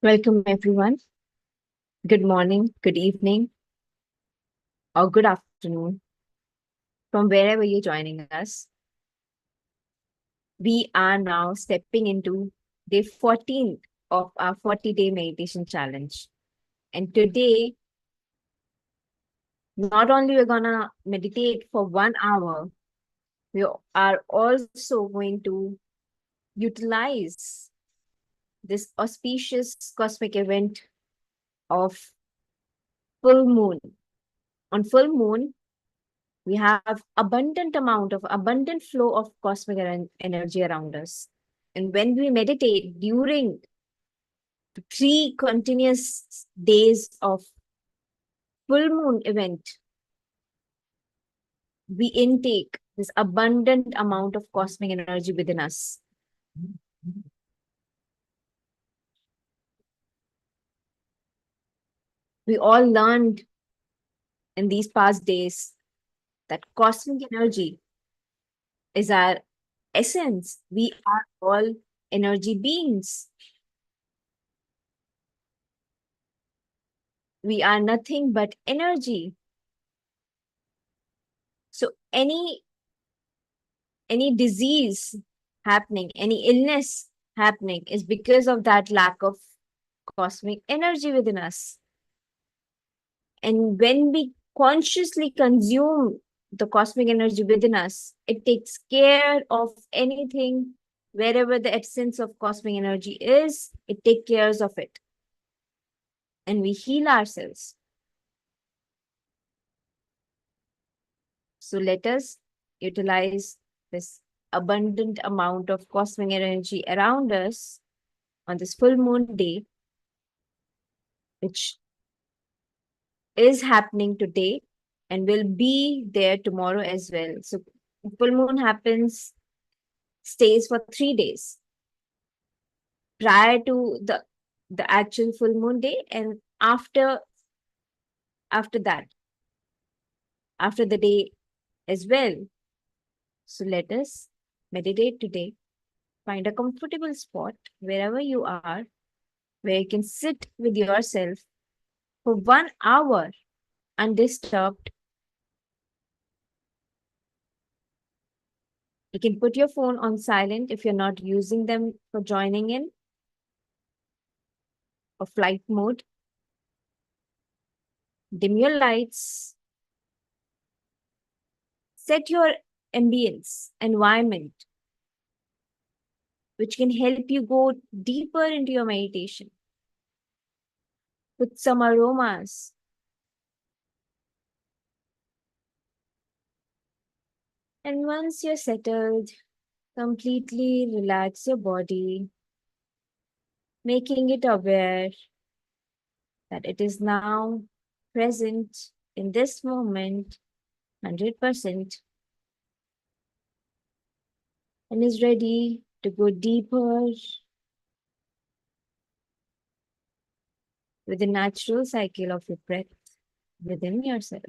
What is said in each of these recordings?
Welcome, everyone. Good morning, good evening, or good afternoon from wherever you're joining us. We are now stepping into day 14 of our 40-day meditation challenge. And today, not only we're going to meditate for 1 hour, we are also going to utilize this auspicious cosmic event of full moon. On full moon, we have abundant flow of cosmic energy around us. And when we meditate during the 3 continuous days of full moon event, we intake this abundant amount of cosmic energy within us. We all learned in these past days that cosmic energy is our essence. We are all energy beings. We are nothing but energy. So any disease happening, any illness happening is because of that lack of cosmic energy within us. And when we consciously consume the cosmic energy within us, it takes care of anything. Wherever the essence of cosmic energy is, it takes care of it. And we heal ourselves. So let us utilize this abundant amount of cosmic energy around us on this full moon day, which is happening today and will be there tomorrow as well. So full moon stays for 3 days prior to the actual full moon day, and after that, after the day as well. So let us meditate today. Find a comfortable spot wherever you are, where you can sit with yourself for 1 hour undisturbed. You can put your phone on silent if you're not using them for joining in or flight mode. Dim your lights. Set your environment, which can help you go deeper into your meditation. Put some aromas. And once you're settled, completely relax your body, making it aware that it is now present in this moment 100% and is ready to go deeper with the natural cycle of your breath within yourself.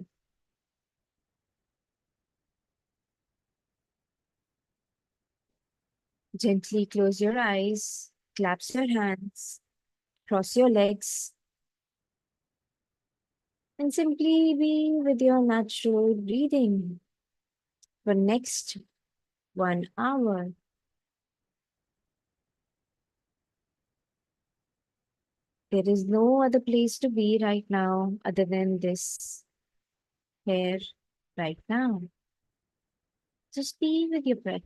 Gently close your eyes, clasp your hands, cross your legs, and simply be with your natural breathing for next 1 hour. There is no other place to be right now other than this here right now. Just be with your breath.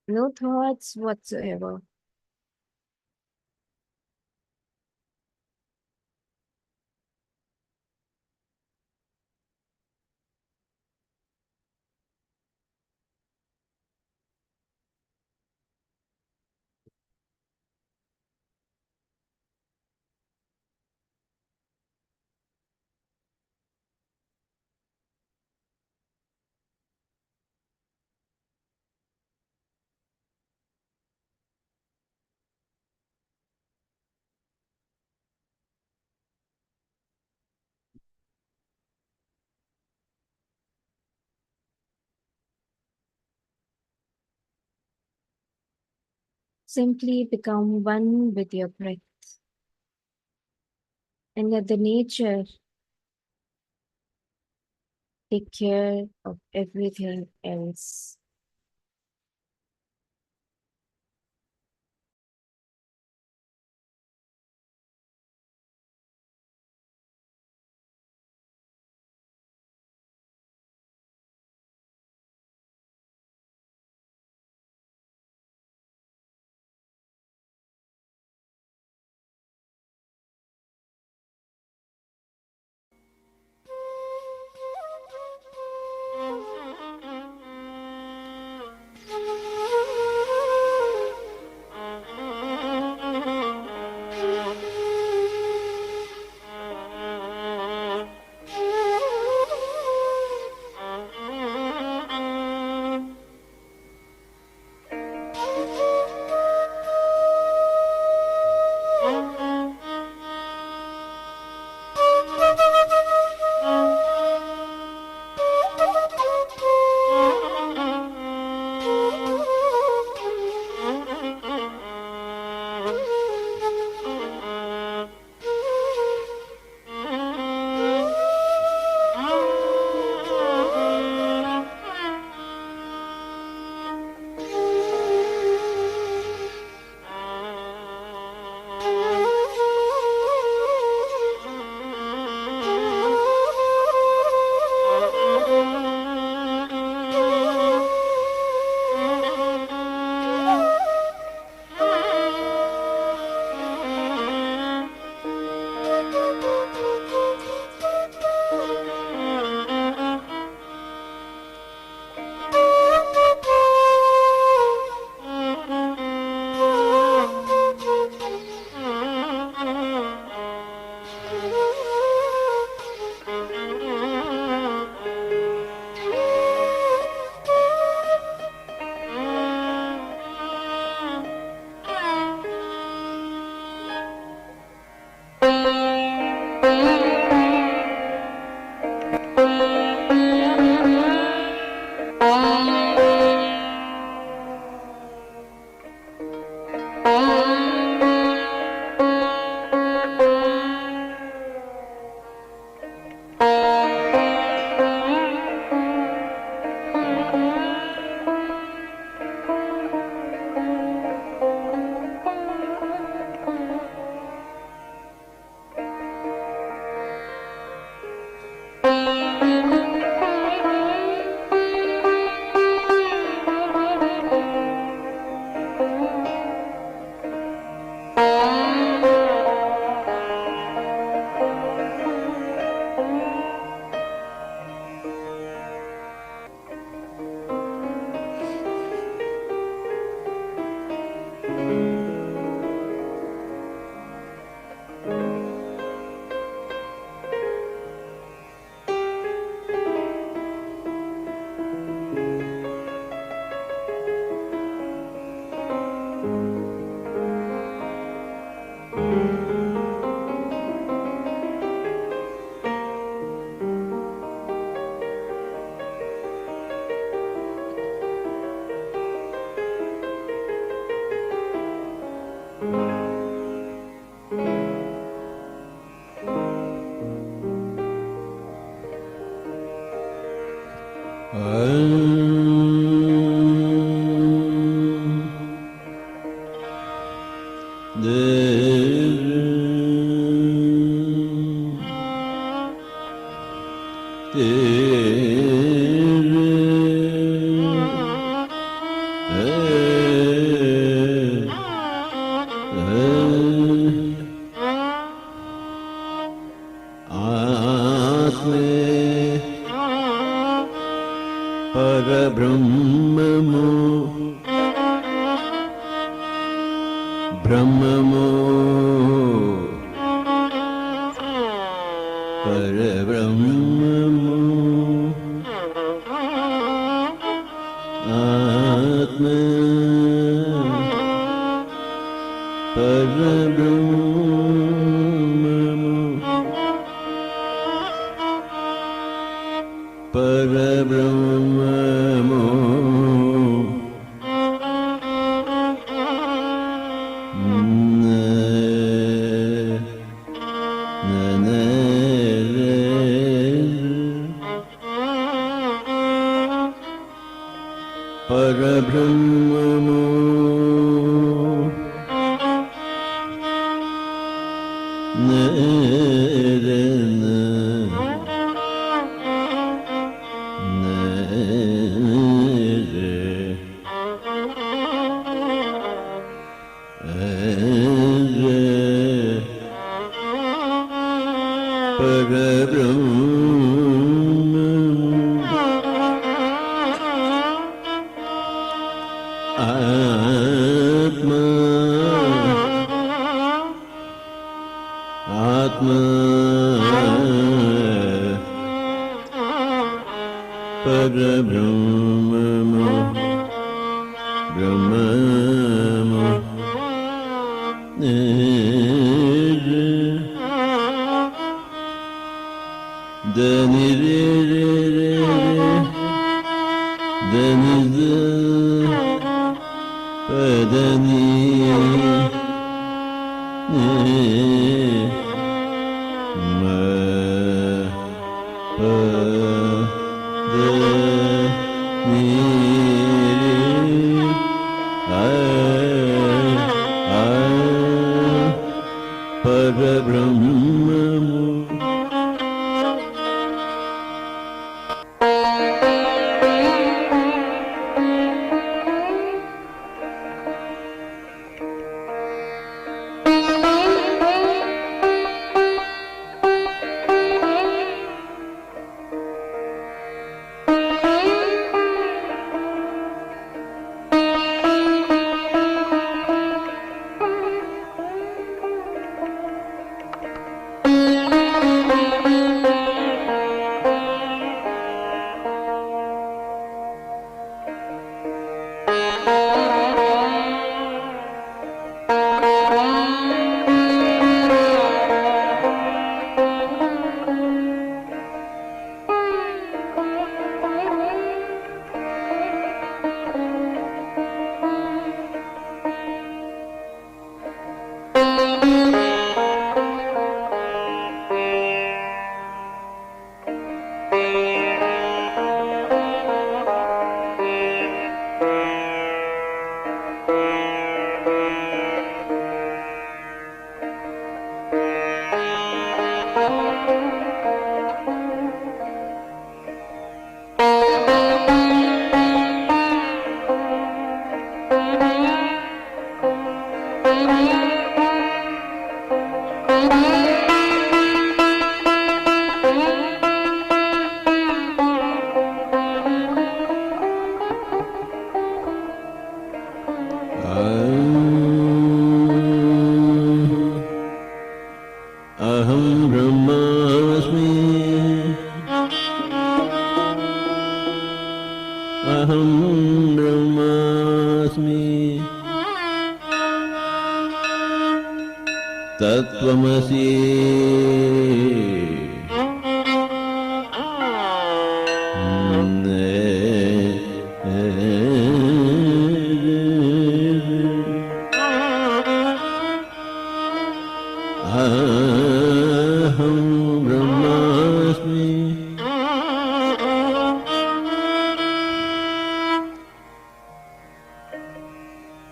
No thoughts whatsoever. Simply become one with your breath and let the nature take care of everything else.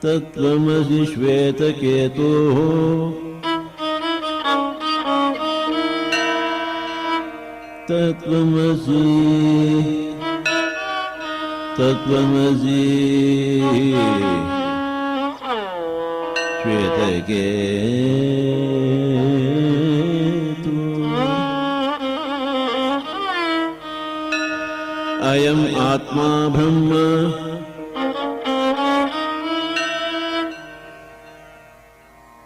तत्त्वमसि श्वेतकेतुः तत्त्वमसि तत्त्वमसि श्वेतकेतुः अयम् आत्मा ब्रह्म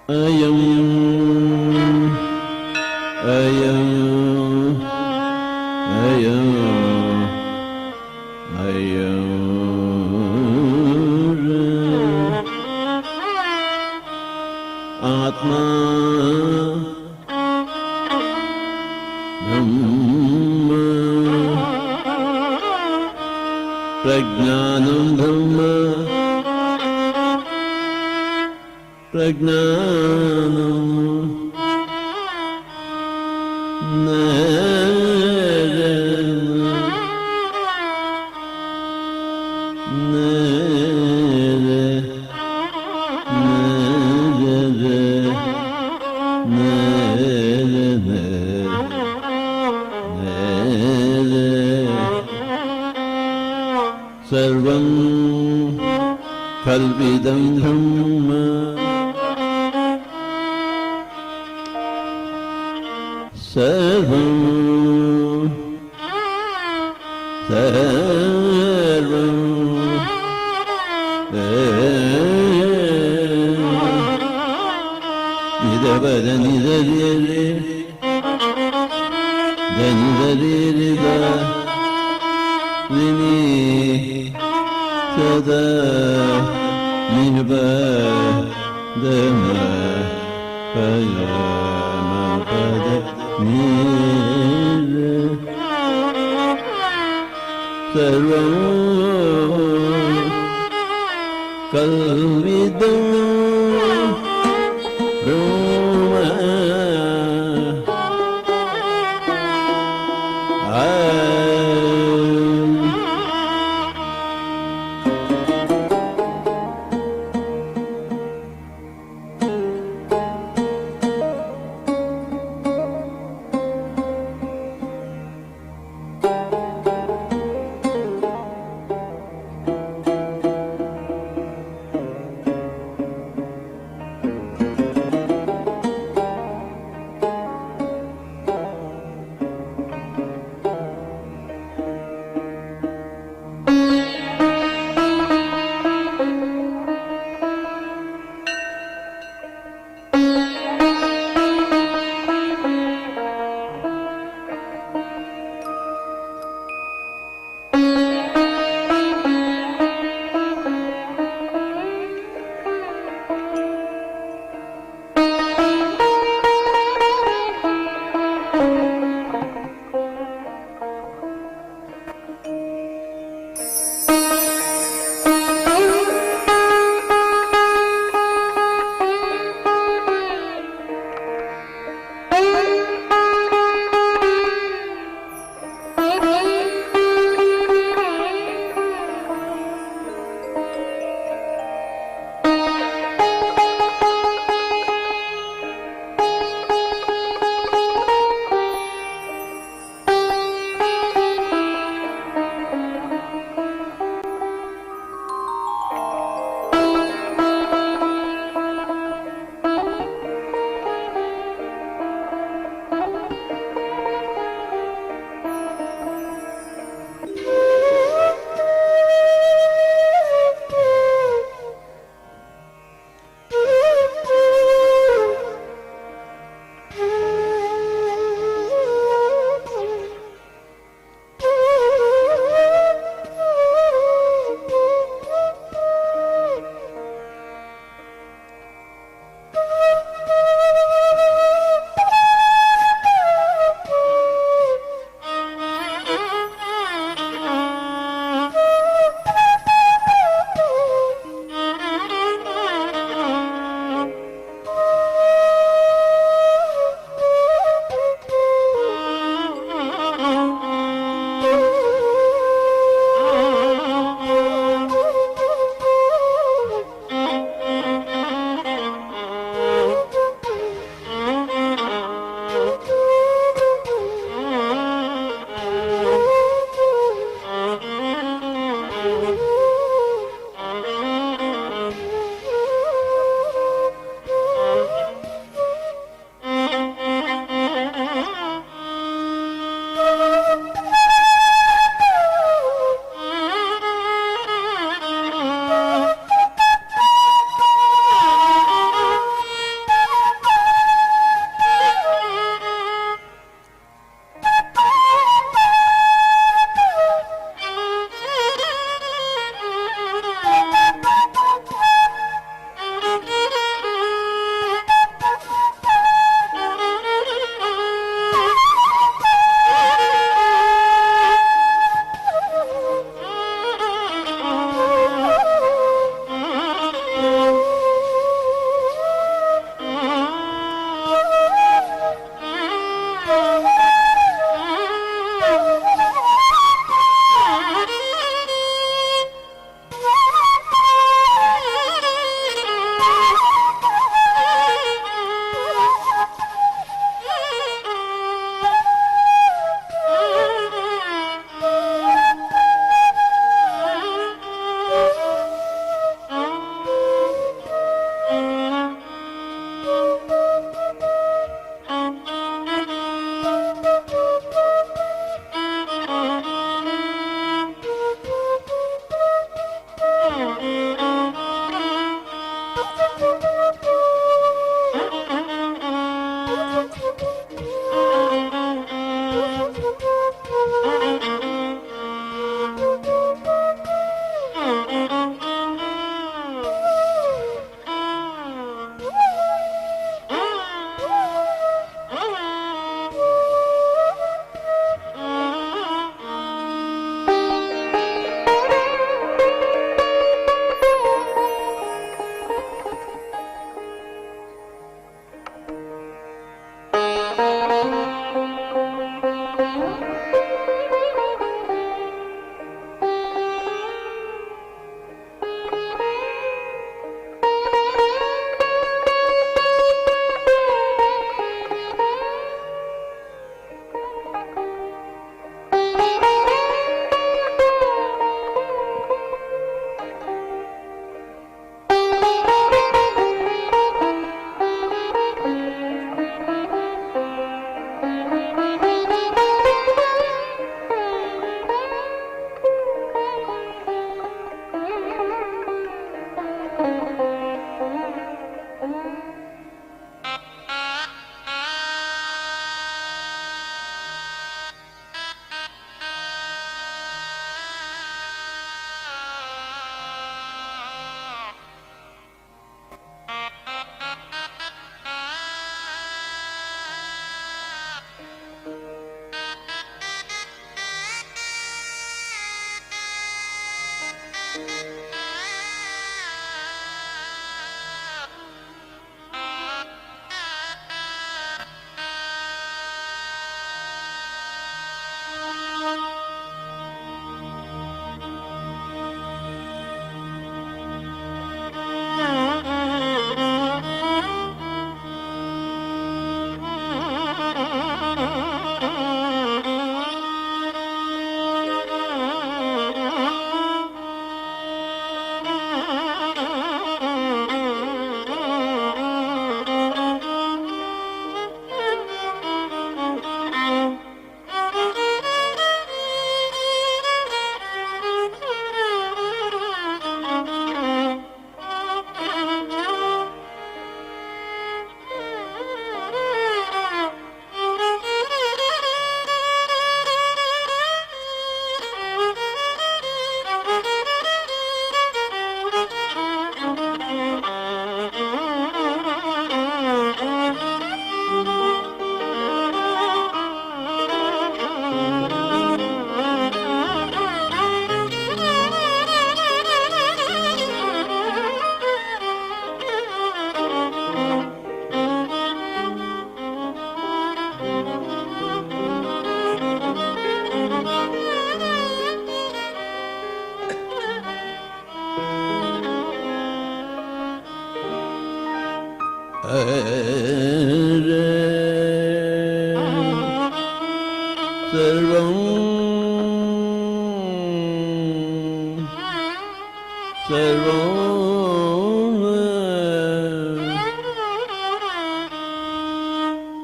अयम् आत्मा ब्रह्म प्रज्ञानं ब्रह्म प्रज्ञानं न कल्पितं ब्रह्म सर्वं सर्वं निदवदनिदरिरे दनिदरिरिदा विनी सदा निर्बदम पद नीर सर्वं कल्विदं ब्रह्म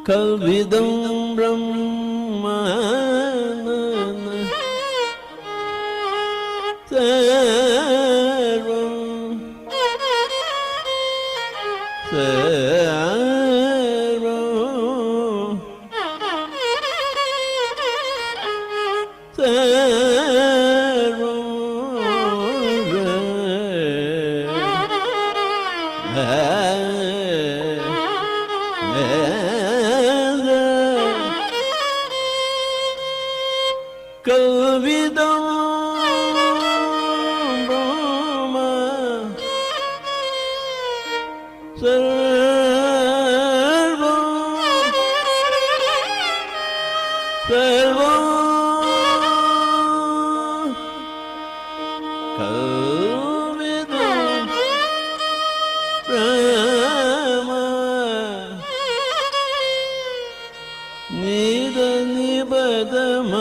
கல்விதம் பிரம்ம சர்வம் சர்வம் கல்விதம் பிரம்ம சர்வம் சர்வம் கல்விதம் பிரம்ம நித நிபதம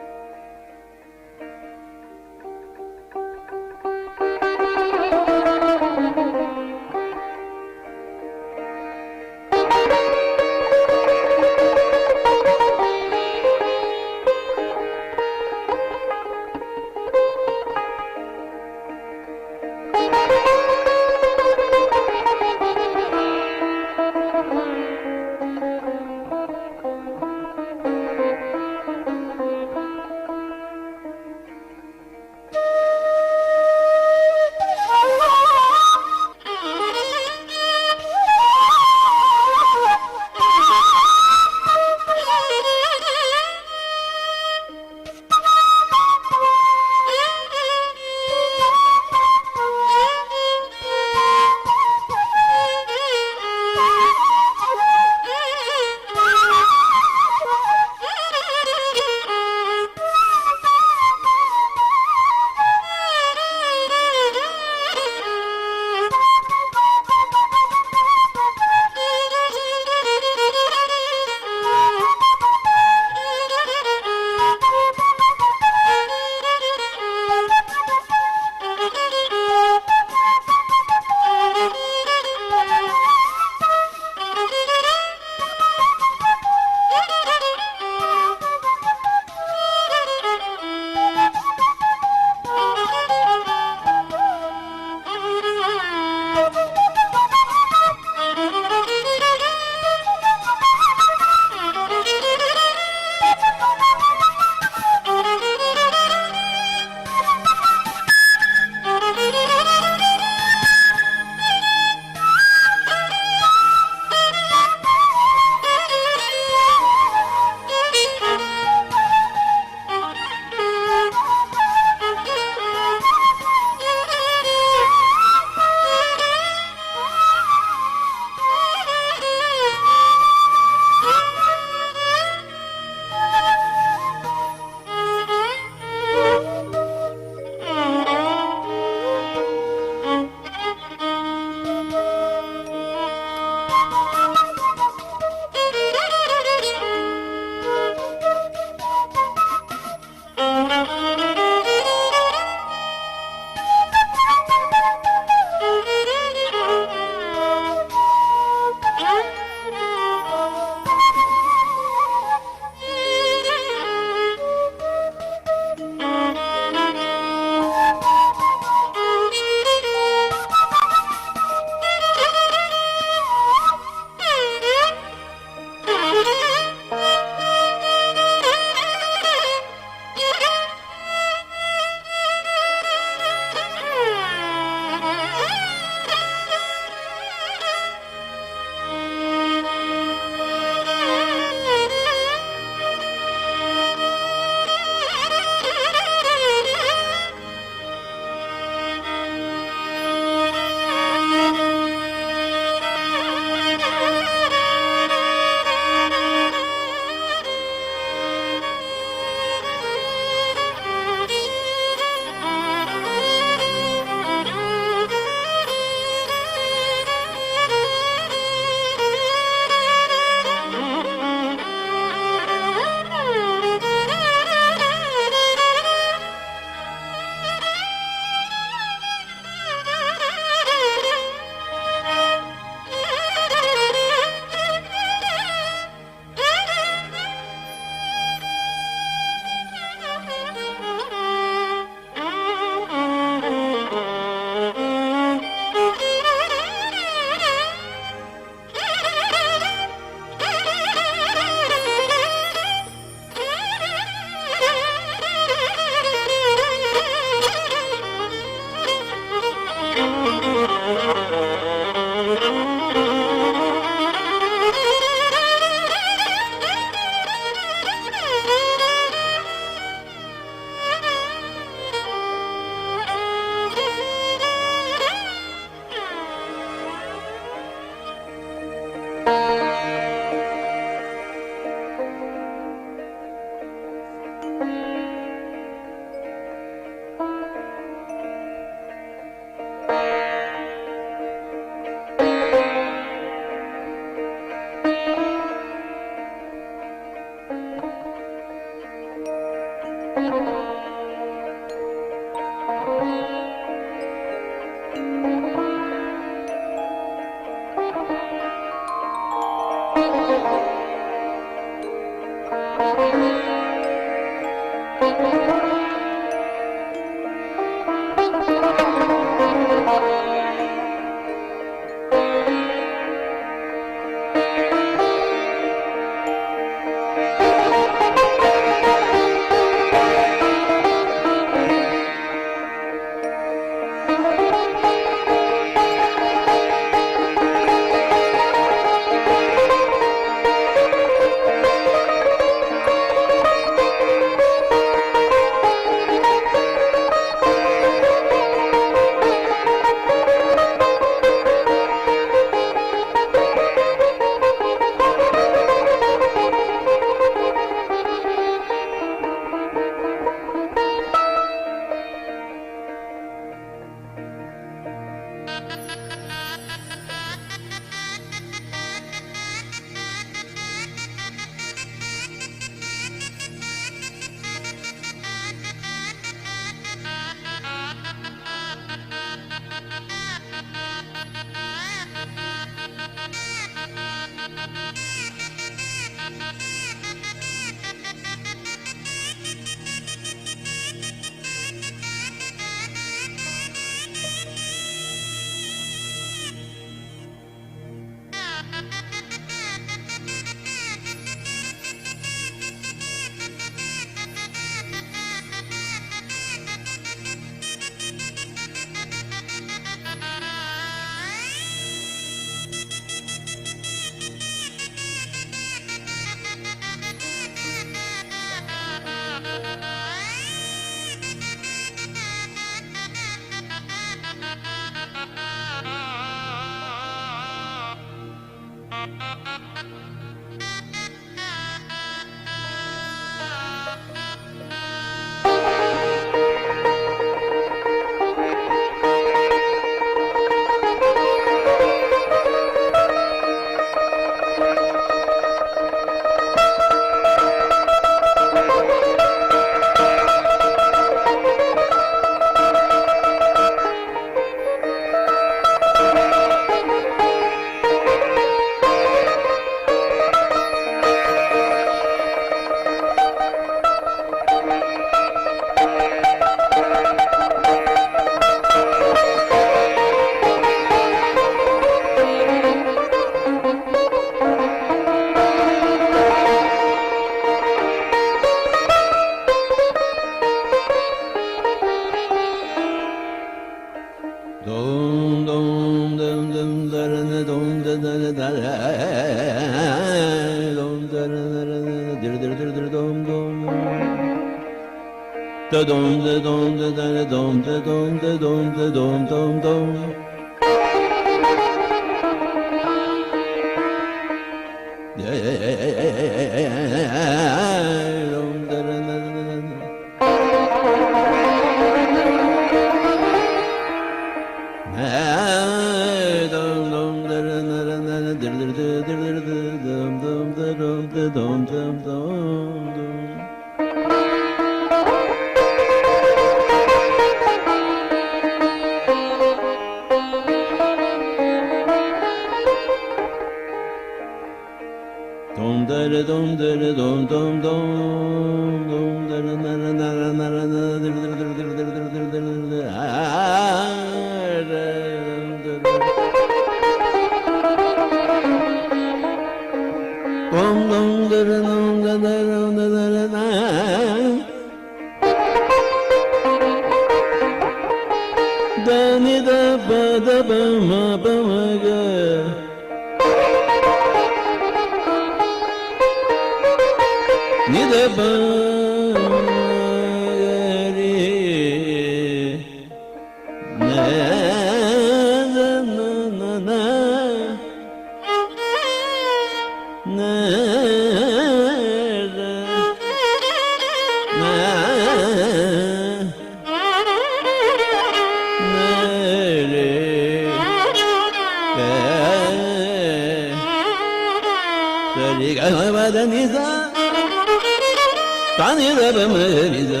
tani da ba ma ri da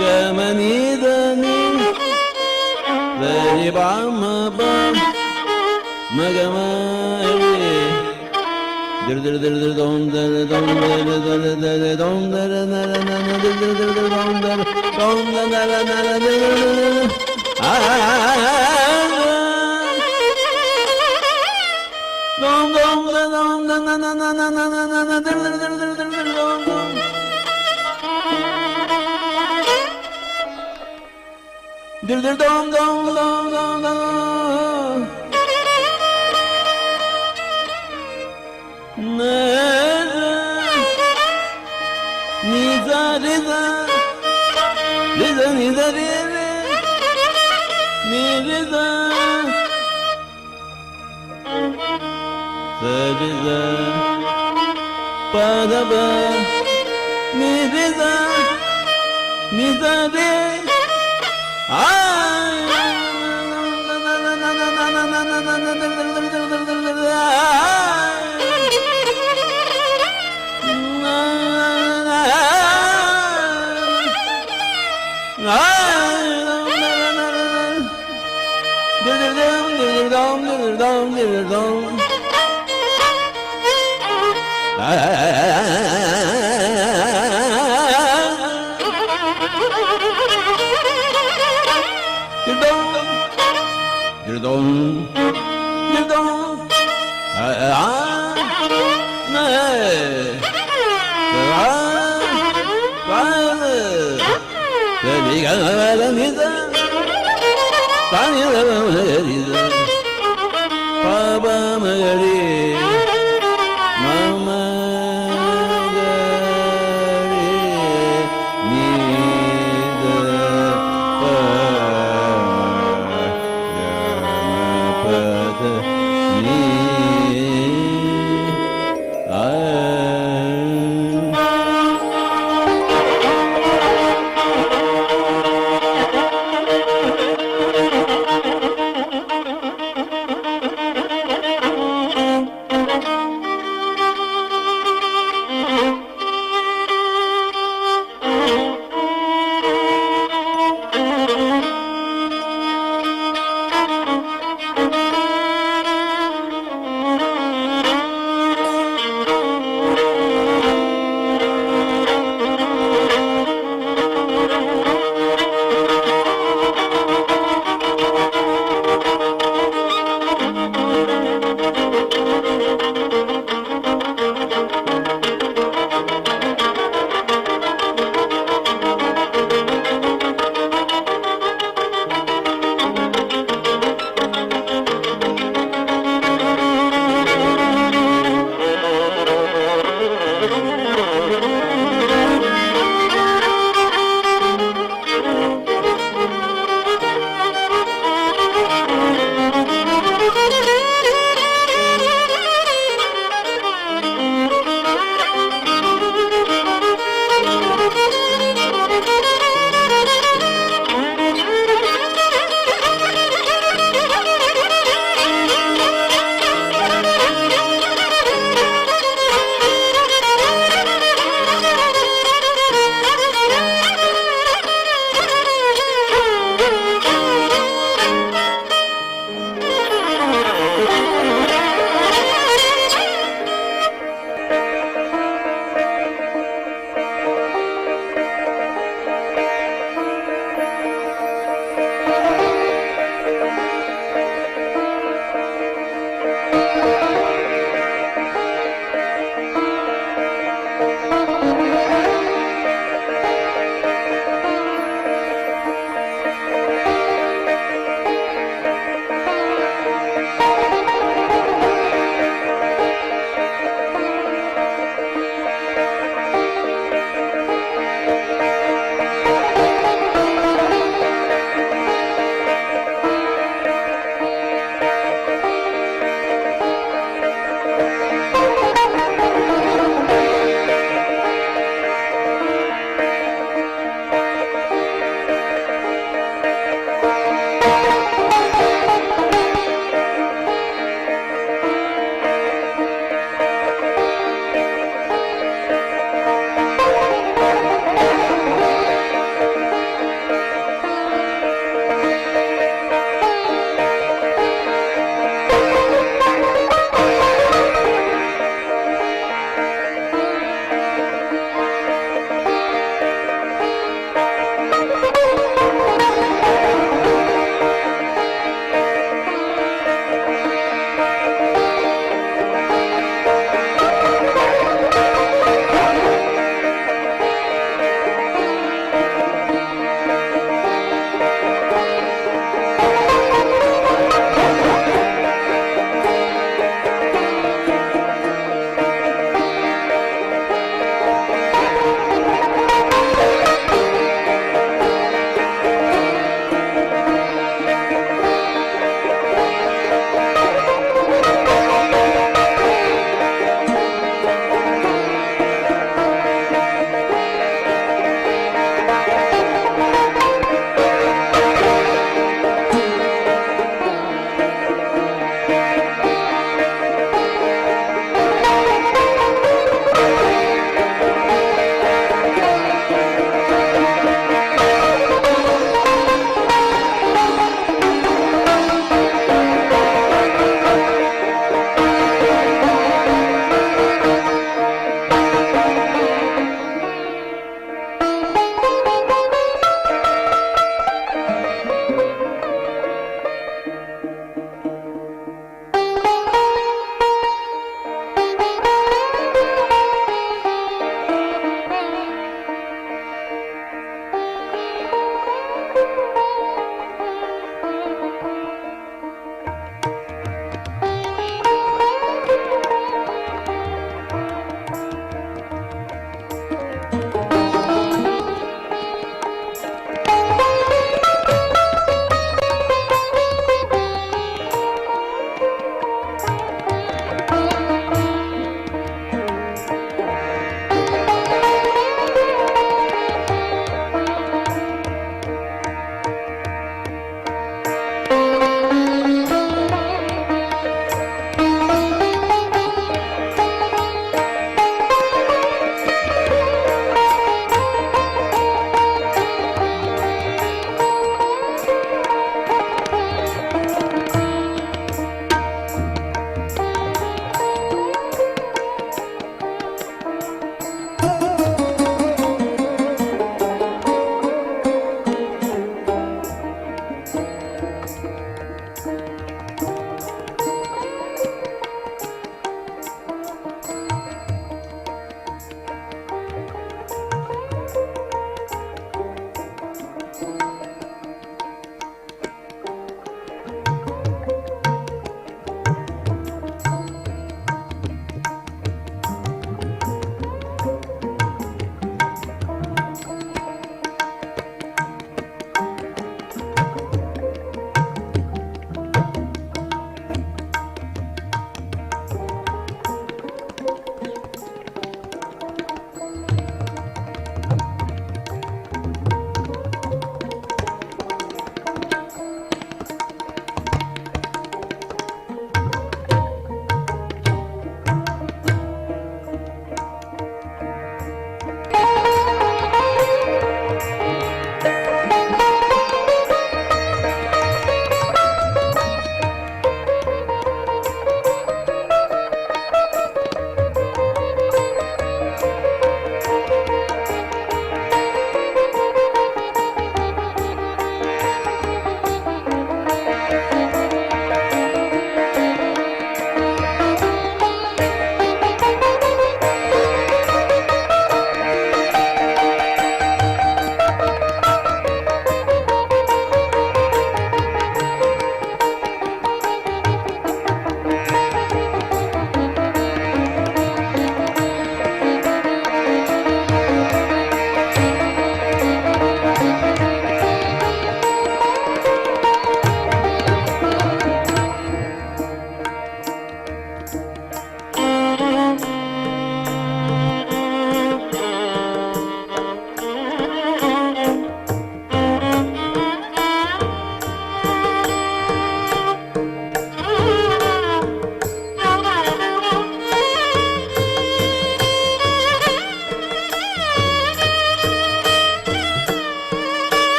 ga ma ni da ni da ri ba ma ba ma ga ma ri dir dir dir dir dom dir dom dir dir dir dom dir na na na na dir dir dir dom dir dom na na na na dir ah dom dom dom na na na na na na na na na dir dir dir dir dir dom dom dir dir dom dom dom dom dom na ni za ri za ri za ni za ri ri ni ri za sa ri za pa da ba ni ri za ni za ri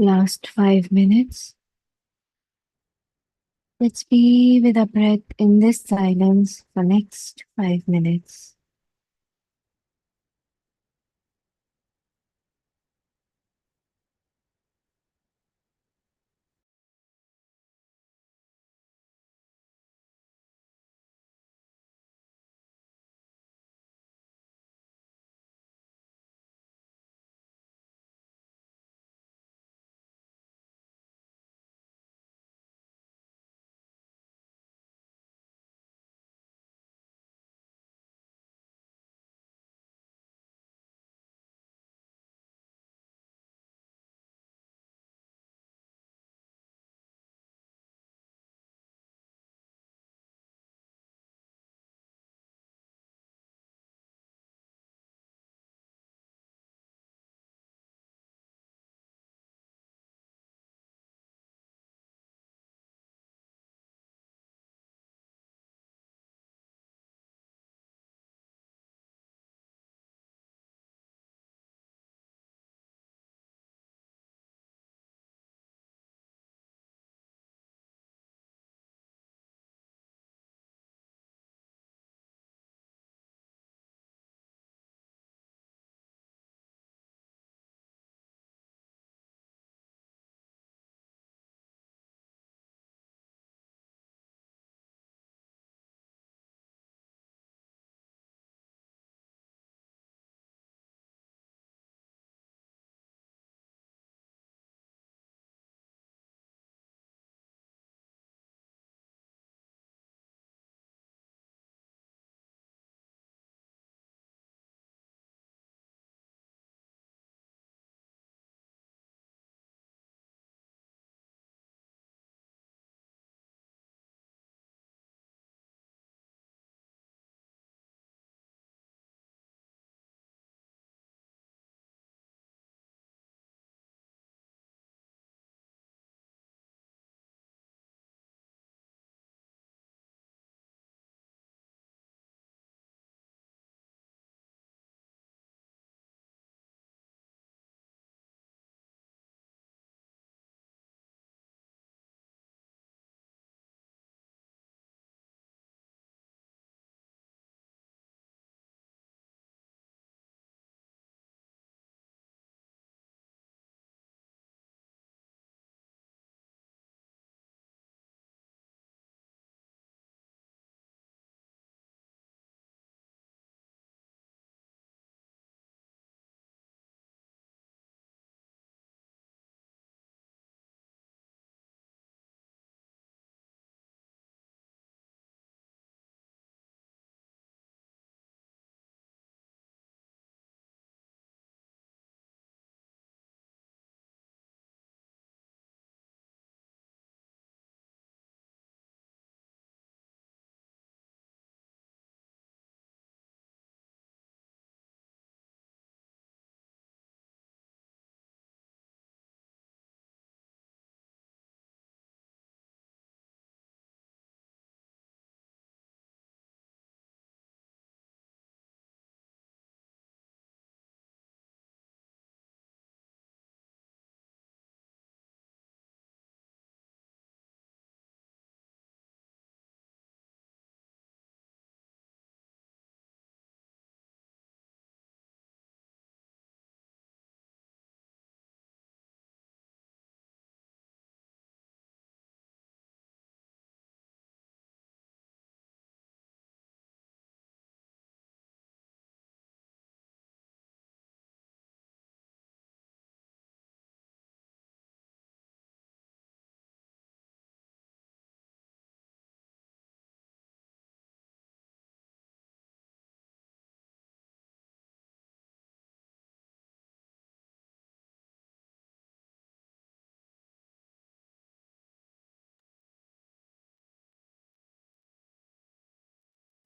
Last 5 minutes. Let's be with our breath in this silence for next 5 minutes.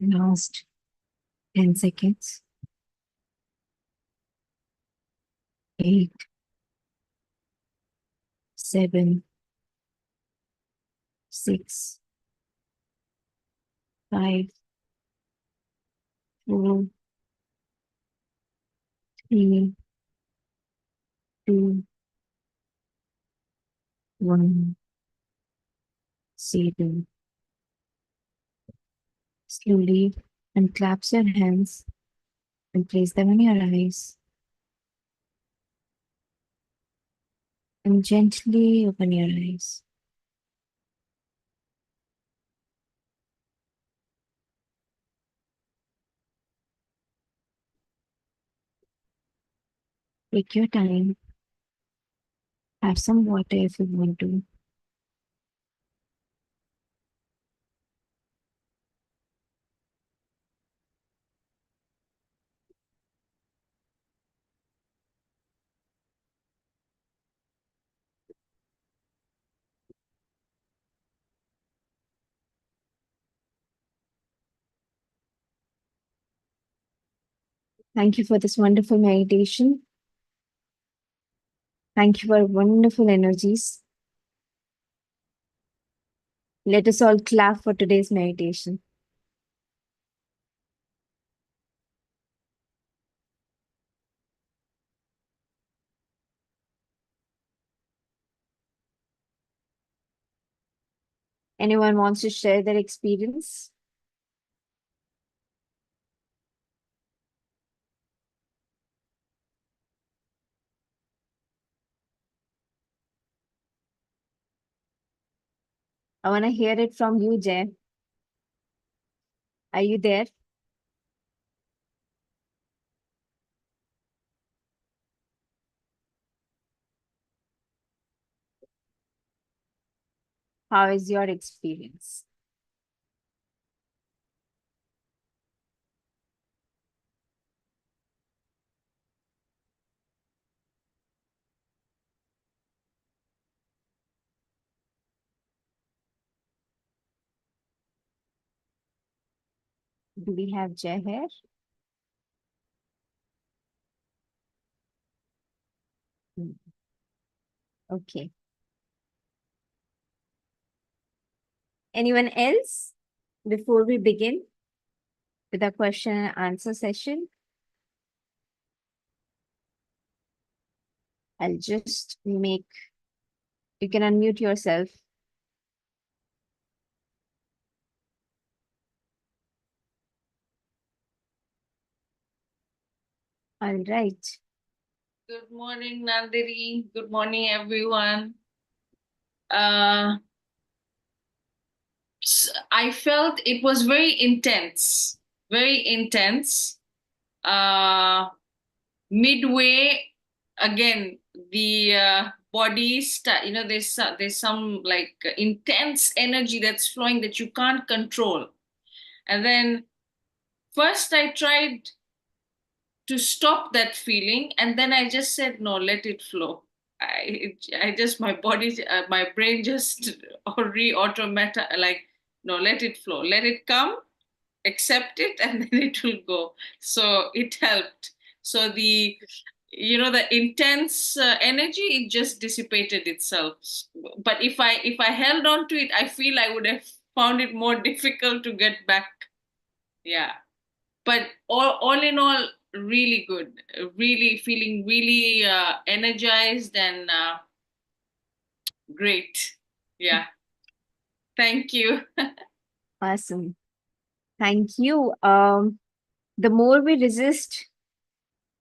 Last 10 seconds. 8, 7, 6, 5, 4, 3, 2, 1, 0. Slowly unclaps your hands and place them on your eyes and gently open your eyes. Take your time. Have some water if you want to. Thank you for this wonderful meditation. Thank you for wonderful energies. Let us all clap for today's meditation. Anyone wants to share their experience? I want to hear it from you, Jay. Are you there? How is your experience? Do we have Jay here? Hmm. Okay. Anyone else? Before we begin with our question and answer session, I'll just make, you can unmute yourself. All right. Good morning, Nandini. Good morning, everyone. I felt it was very intense, very intense. Midway, again, the body, there's some like intense energy that's flowing that you can't control. And then first I tried to stop that feeling, and then I just said no, let it flow. I just, my body, my brain just re-automata, like, no, let it flow, let it come, accept it, and then it will go. So it helped. So the intense energy, it just dissipated itself. But if I held on to it, I feel I would have found it more difficult to get back. Yeah, but all in all, really good, really feeling really energized and great. Yeah, thank you. Awesome. Thank you. The more we resist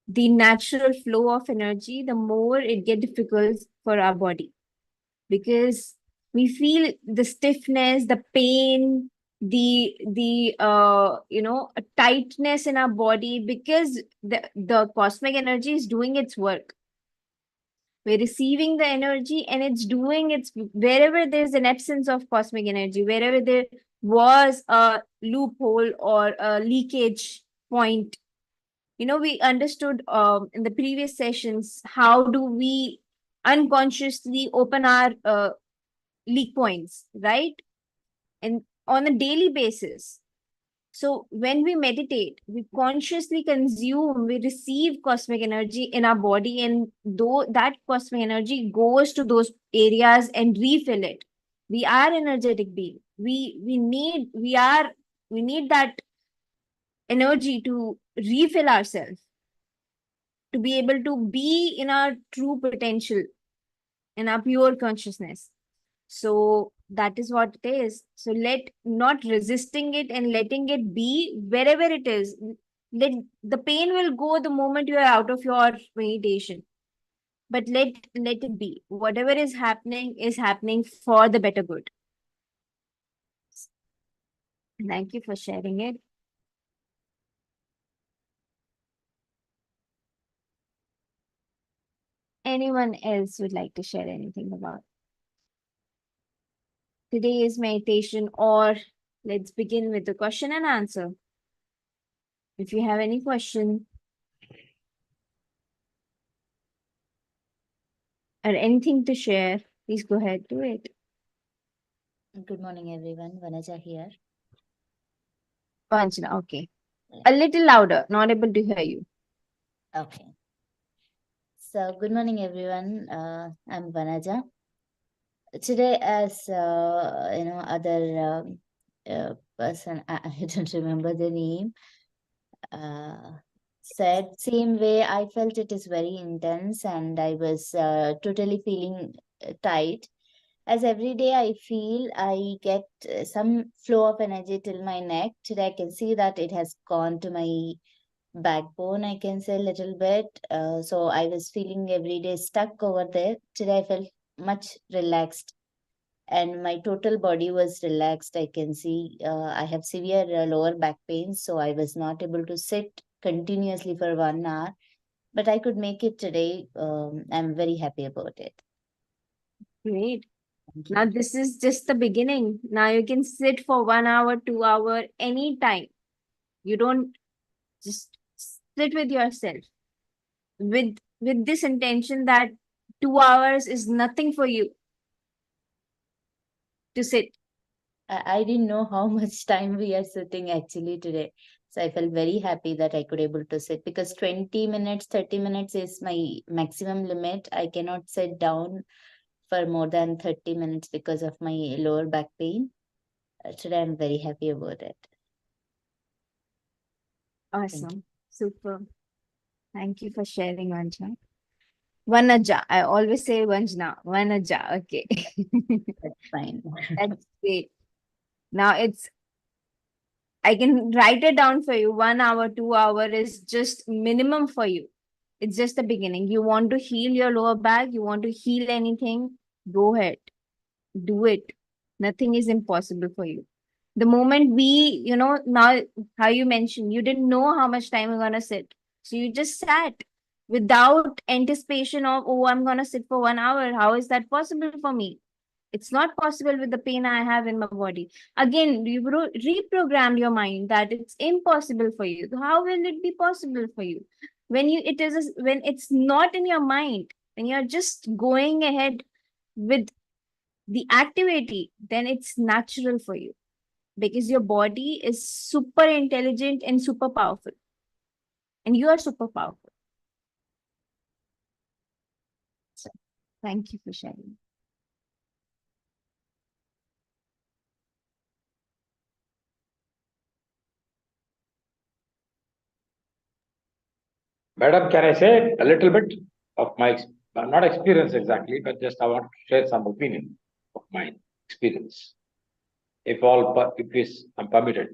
the natural flow of energy, the more it gets difficult for our body, because we feel the stiffness, the pain, the a tightness in our body, because the cosmic energy is doing its work. We're receiving the energy and it's doing its, wherever there's an absence of cosmic energy, wherever there was a loophole or a leakage point. We understood in the previous sessions, how do we unconsciously open our leak points, right? And on a daily basis. So when we meditate, we consciously consume, we receive cosmic energy in our body, and though that cosmic energy goes to those areas and refill it. We are energetic being. We need that energy to refill ourselves, to be able to be in our true potential, in our pure consciousness. So that is what it is. So not resisting it and letting it be wherever it is. Let the pain will go the moment you are out of your meditation. But let it be. Whatever is happening for the better good. Thank you for sharing it. Anyone else would like to share anything about today's meditation, or let's begin with the question and answer. If you have any question or anything to share, please go ahead to it. Good morning, everyone. Vanaja here. Panchana, okay. A little louder, not able to hear you. Okay. So, good morning, everyone. I'm Vanaja. Today, as other person, I don't remember the name, said, same way I felt it is very intense, and I was totally feeling tight. As every day I feel I get some flow of energy till my neck. Today I can see that it has gone to my backbone, I can say a little bit. So I was feeling every day stuck over there. Today I felt much relaxed and my total body was relaxed. I can see I have severe lower back pain, so I was not able to sit continuously for 1 hour, but I could make it today. I'm very happy about it. Great. Now this is just the beginning. Now you can sit for 1 hour, 2 hour, anytime. You don't just sit with yourself with this intention that 2 hours is nothing for you to sit. I didn't know how much time we are sitting actually today. So I felt very happy that I could able to sit because 20 minutes, 30 minutes is my maximum limit. I cannot sit down for more than 30 minutes because of my lower back pain. Today I'm very happy about it. Awesome. Super. Thank you for sharing, Vancha. Vanaja. I always say Vanjna. Vanaja. Okay. That's fine. That's great. Now I can write it down for you. 1 hour, 2 hour is just minimum for you. It's just the beginning. You want to heal your lower back, you want to heal anything, go ahead. Do it. Nothing is impossible for you. The moment now how you mentioned, you didn't know how much time you're gonna sit. So you just sat without anticipation of, oh, I'm gonna sit for 1 hour. How is that possible for me? It's not possible with the pain I have in my body. Again, you reprogrammed your mind that it's impossible for you. How will it be possible for you? When it's not in your mind, when you're just going ahead with the activity, then it's natural for you because your body is super intelligent and super powerful. And you are super powerful. So, thank you for sharing. Madam, can I say a little bit of my, not experience exactly, but just I want to share some opinion of my experience. If I'm permitted.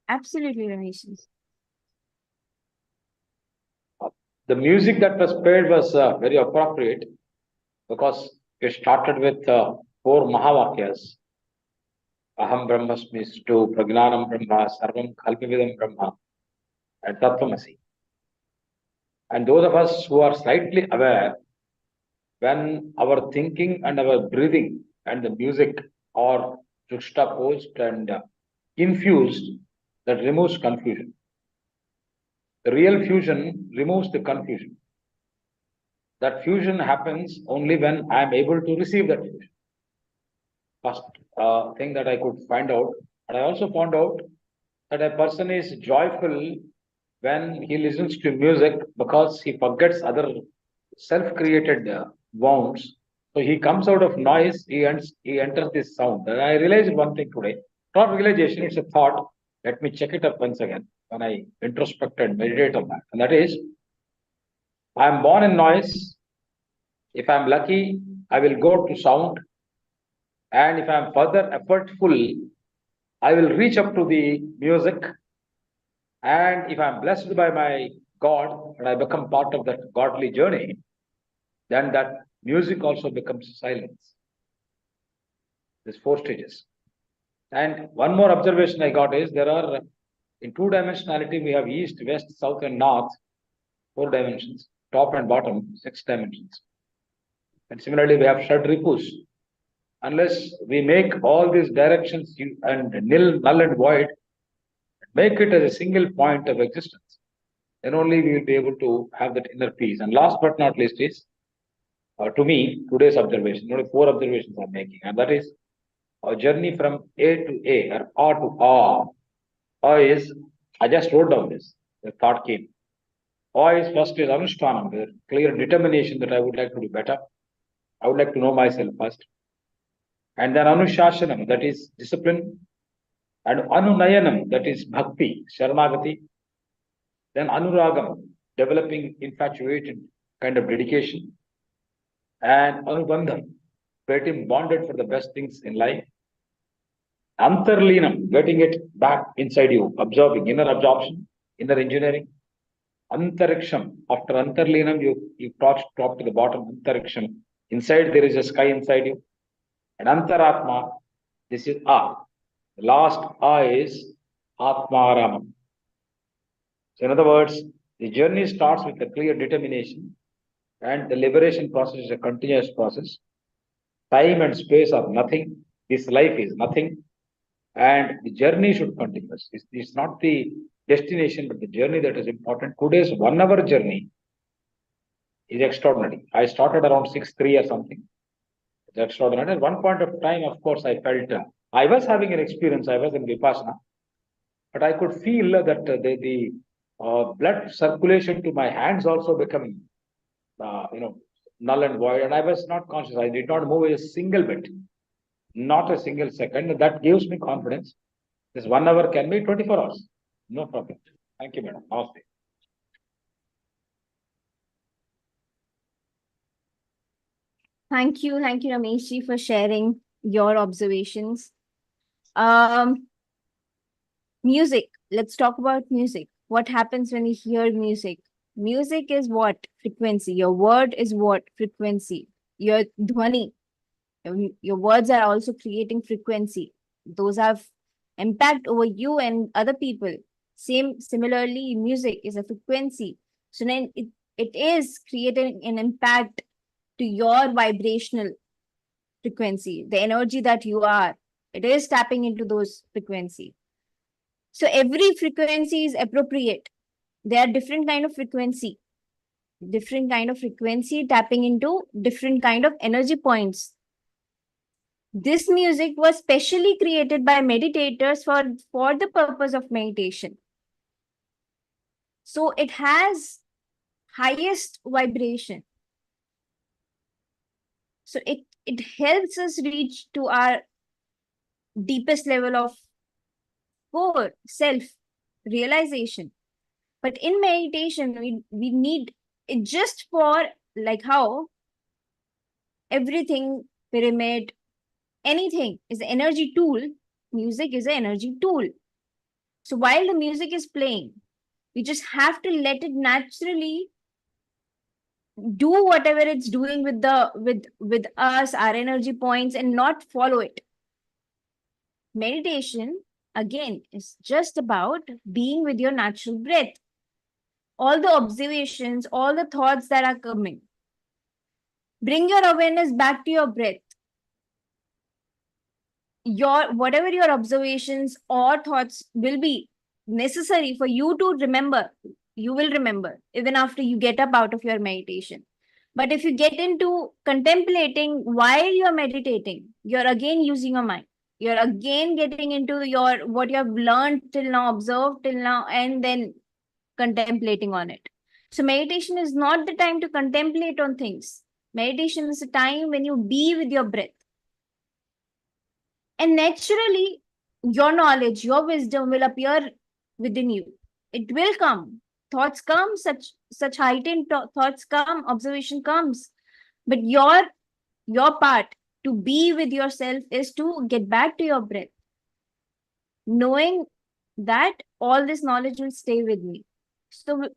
Absolutely, Ramesh. The music that was played was very appropriate because we started with 4 Mahavakyas. Aham Brahmasmi to Pragnanam Brahma, Sarvam Kalpividam Brahma, and Tattvamasi. And those of us who are slightly aware, when our thinking and our breathing and the music are juxtaposed and infused, that removes confusion. The real fusion removes the confusion. That fusion happens only when I am able to receive that fusion. First thing that I could find out. And I also found out that a person is joyful when he listens to music because he forgets other self-created wounds. So he comes out of noise, he enters this sound. And I realized one thing today. Not realization, it's a thought. Let me check it up once again when I introspect and meditate on that. And that is, I am born in noise. If I'm lucky, I will go to sound. And if I'm further effortful, I will reach up to the music. And if I'm blessed by my God and I become part of that godly journey, then that music also becomes silence. There's four stages. And one more observation I got is there are, in two dimensionality, we have east, west, south, and north, four dimensions, top and bottom, six dimensions. And similarly, we have Shadripus. Unless we make all these directions and null and void, make it as a single point of existence, then only we will be able to have that inner peace. And last but not least is, to me, today's observation, only four observations I'm making, and that is a journey from A to A, or A to A. A is, I just wrote down this, the thought came. A is first is Anushtanam, the clear determination that I would like to do better. I would like to know myself first. And then Anushashanam, that is discipline. And Anunayanam, that is bhakti, sharanagati. Then Anuragam, developing infatuated kind of dedication. And Anubandham, getting bonded for the best things in life. Antarlinam, getting it back inside you, absorbing, inner absorption, inner engineering. Antariksham, after Antarlinam, you touch top to the bottom, Antariksham. Inside there is a sky inside you. And Antaratma, this is A. The last A is Atmaramam. So in other words, the journey starts with a clear determination, and the liberation process is a continuous process. Time and space are nothing. This life is nothing. And the journey should continue. It's not the destination, but the journey that is important. Today's 1 hour journey is extraordinary. I started around 6:03 or something. It's extraordinary. At one point of time, of course, I felt I was having an experience. I was in Vipassana, but I could feel that the blood circulation to my hands also becoming, null and void, and I was not conscious. I did not move a single bit, not a single second. That gives me confidence. This 1 hour can be 24 hours. No problem. Thank you, madam. Namaste. Thank you, Rameshji, for sharing your observations. Music. Let's talk about music. What happens when you hear music? Music is what? Frequency. Your word is what? Frequency. Your dhwani. Your words are also creating frequency. Those have impact over you and other people. Similarly, music is a frequency. So then it is creating an impact to your vibrational frequency, the energy that you are. It is tapping into those frequency. So every frequency is appropriate. There are different kind of frequency tapping into different kind of energy points. This music was specially created by meditators for the purpose of meditation. So it has highest vibration. So it helps us reach to our deepest level of core self realization. But in meditation, we need it just for, like how everything, pyramid, anything is an energy tool. Music is an energy tool. So while the music is playing, we just have to let it naturally do whatever it's doing with us, our energy points, and not follow it. Meditation, again, is just about being with your natural breath. All the observations, all the thoughts that are coming, bring your awareness back to your breath. Whatever your observations or thoughts will be necessary for you to remember, you will remember even after you get up out of your meditation. But if you get into contemplating while you're meditating, you're again using your mind. You're again getting into what you have learned till now, observed till now, and then contemplating on it. So meditation is not the time to contemplate on things. Meditation is a time when you be with your breath. And naturally, your knowledge, your wisdom will appear within you. It will come. Thoughts come, such heightened thoughts come, observation comes. But your part To be with yourself is to get back to your breath, knowing that all this knowledge will stay with me. So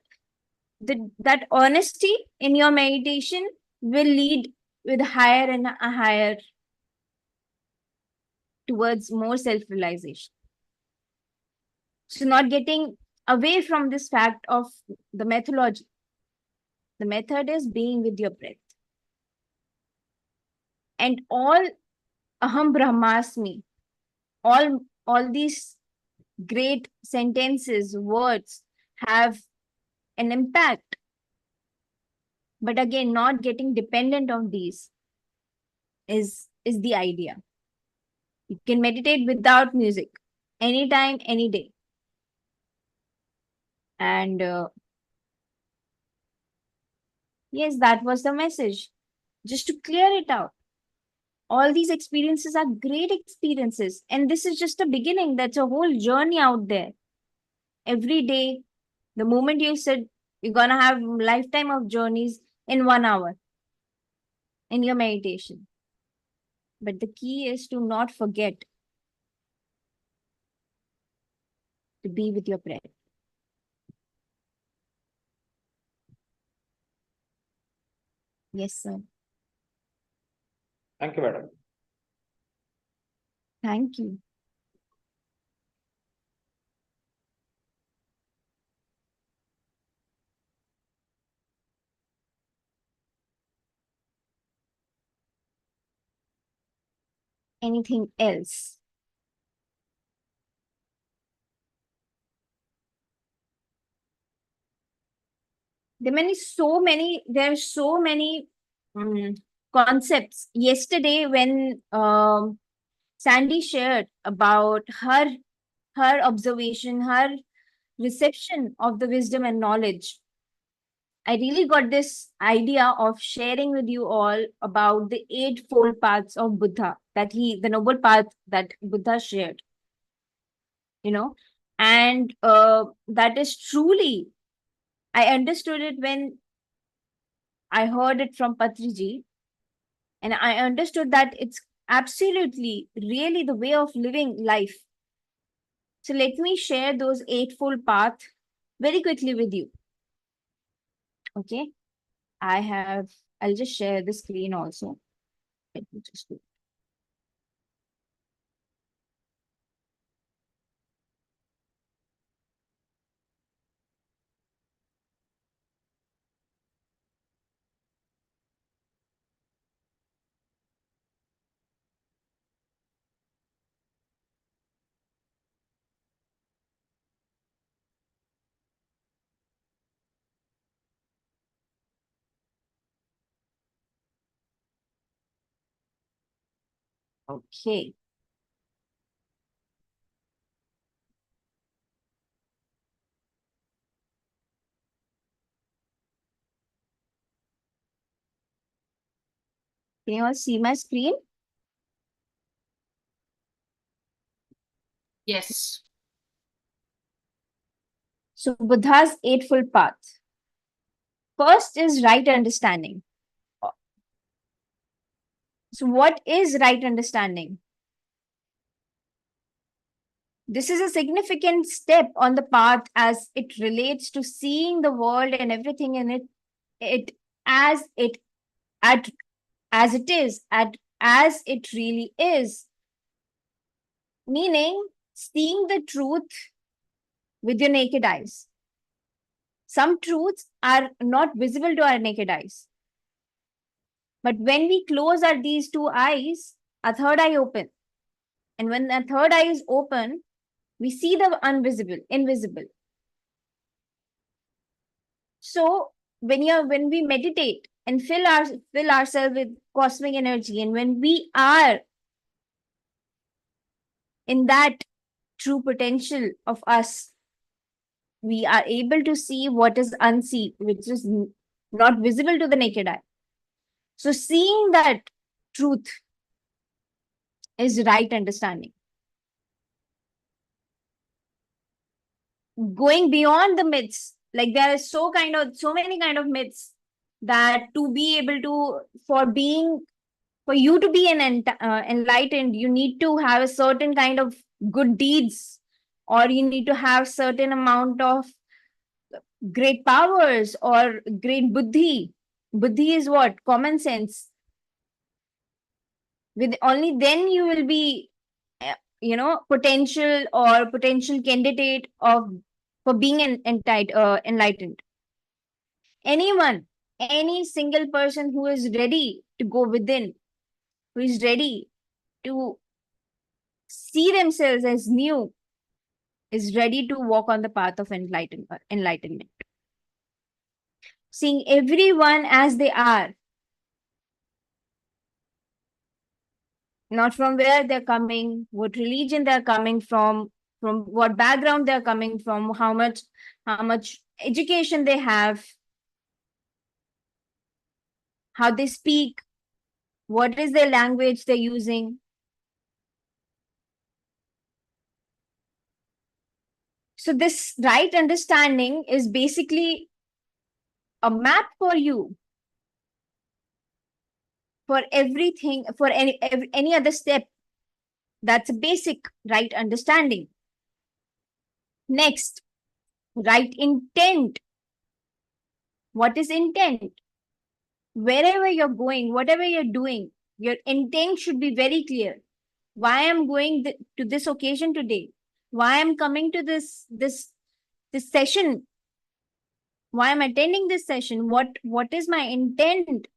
that honesty in your meditation will lead with higher and a higher towards more self-realization. So not getting away from this fact of the methodology. The method is being with your breath. And all aham brahmasmi, all these great sentences, words have an impact. But again, not getting dependent on these is the idea. You can meditate without music, anytime, any day. And yes, that was the message. Just to clear it out. All these experiences are great experiences. And this is just a beginning. That's a whole journey out there. Every day, the moment you said you're going to have lifetime of journeys in 1 hour in your meditation. But the key is to not forget to be with your breath. Yes, sir. Thank you, madam. Thank you. Anything else? There are so many concepts. Yesterday, when Sandy shared about her observation, her reception of the wisdom and knowledge, I really got this idea of sharing with you all about the eightfold paths of Buddha, the noble path that Buddha shared, and that is truly, I understood it when I heard it from Patriji, and I understood that it's absolutely, really the way of living life. So let me share those eightfold path very quickly with you. Okay, I'll just share the screen also. Let me just do. Okay. Can you all see my screen? Yes. So Buddha's eightfold path. First is right understanding. So what is right understanding? This is a significant step on the path as it relates to seeing the world and everything in it as it at as it is, as it really is. Meaning seeing the truth with your naked eyes. Some truths are not visible to our naked eyes. But when we close these two eyes, our third eye open. And when the third eye is open, we see the invisible. So when we meditate and fill ourselves with cosmic energy, and when we are in that true potential of us, we are able to see what is unseen, which is not visible to the naked eye. So seeing that truth is right understanding. Going beyond the myths, like there are so many kind of myths that to be able to, for being For you to be enlightened, you need to have a certain kind of good deeds, or you need to have certain amount of great powers or great buddhi. Buddhi is what? Common sense. With only then you will be, potential or potential candidate of for being enlightened. Anyone, any single person who is ready to go within, who is ready to see themselves as new, is ready to walk on the path of enlightenment. Seeing everyone as they are, not from where they're coming, what religion they're coming from what background they're coming from, how much education they have, how they speak, what is their language they're using. So this right understanding is basically a map for you for everything, for any other step. That's a basic right understanding. Next, right intent. What is intent? Wherever you're going, whatever you're doing, your intent should be very clear. Why I'm going to this occasion today? Why I'm coming to this session? Why I'm attending this session? What is my intent?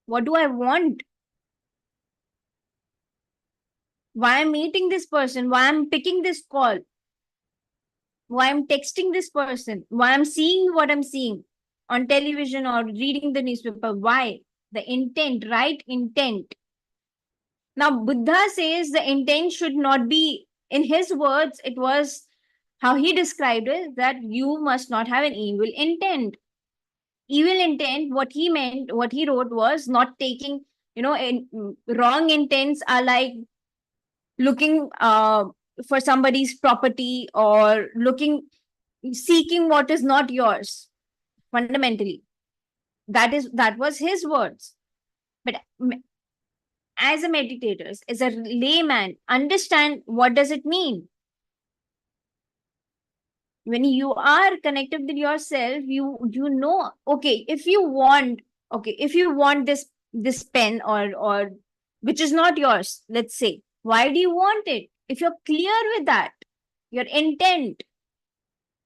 What do I want? Why I'm meeting this person? Why I'm picking this call? Why I'm texting this person? Why I'm seeing what I'm seeing on television or reading the newspaper? Why? The intent, right intent. Now, Buddha says the intent should not be, in his words, it was how he described it, that you must not have an evil intent. Evil intent, what he meant, what he wrote was not taking, wrong intents are like looking for somebody's property, or seeking what is not yours, fundamentally. That was his words. But as a meditators, as a layman, understand what does it mean. When you are connected with yourself, you know, okay, if you want this pen, or which is not yours, let's say, why do you want it? If you're clear with that, your intent,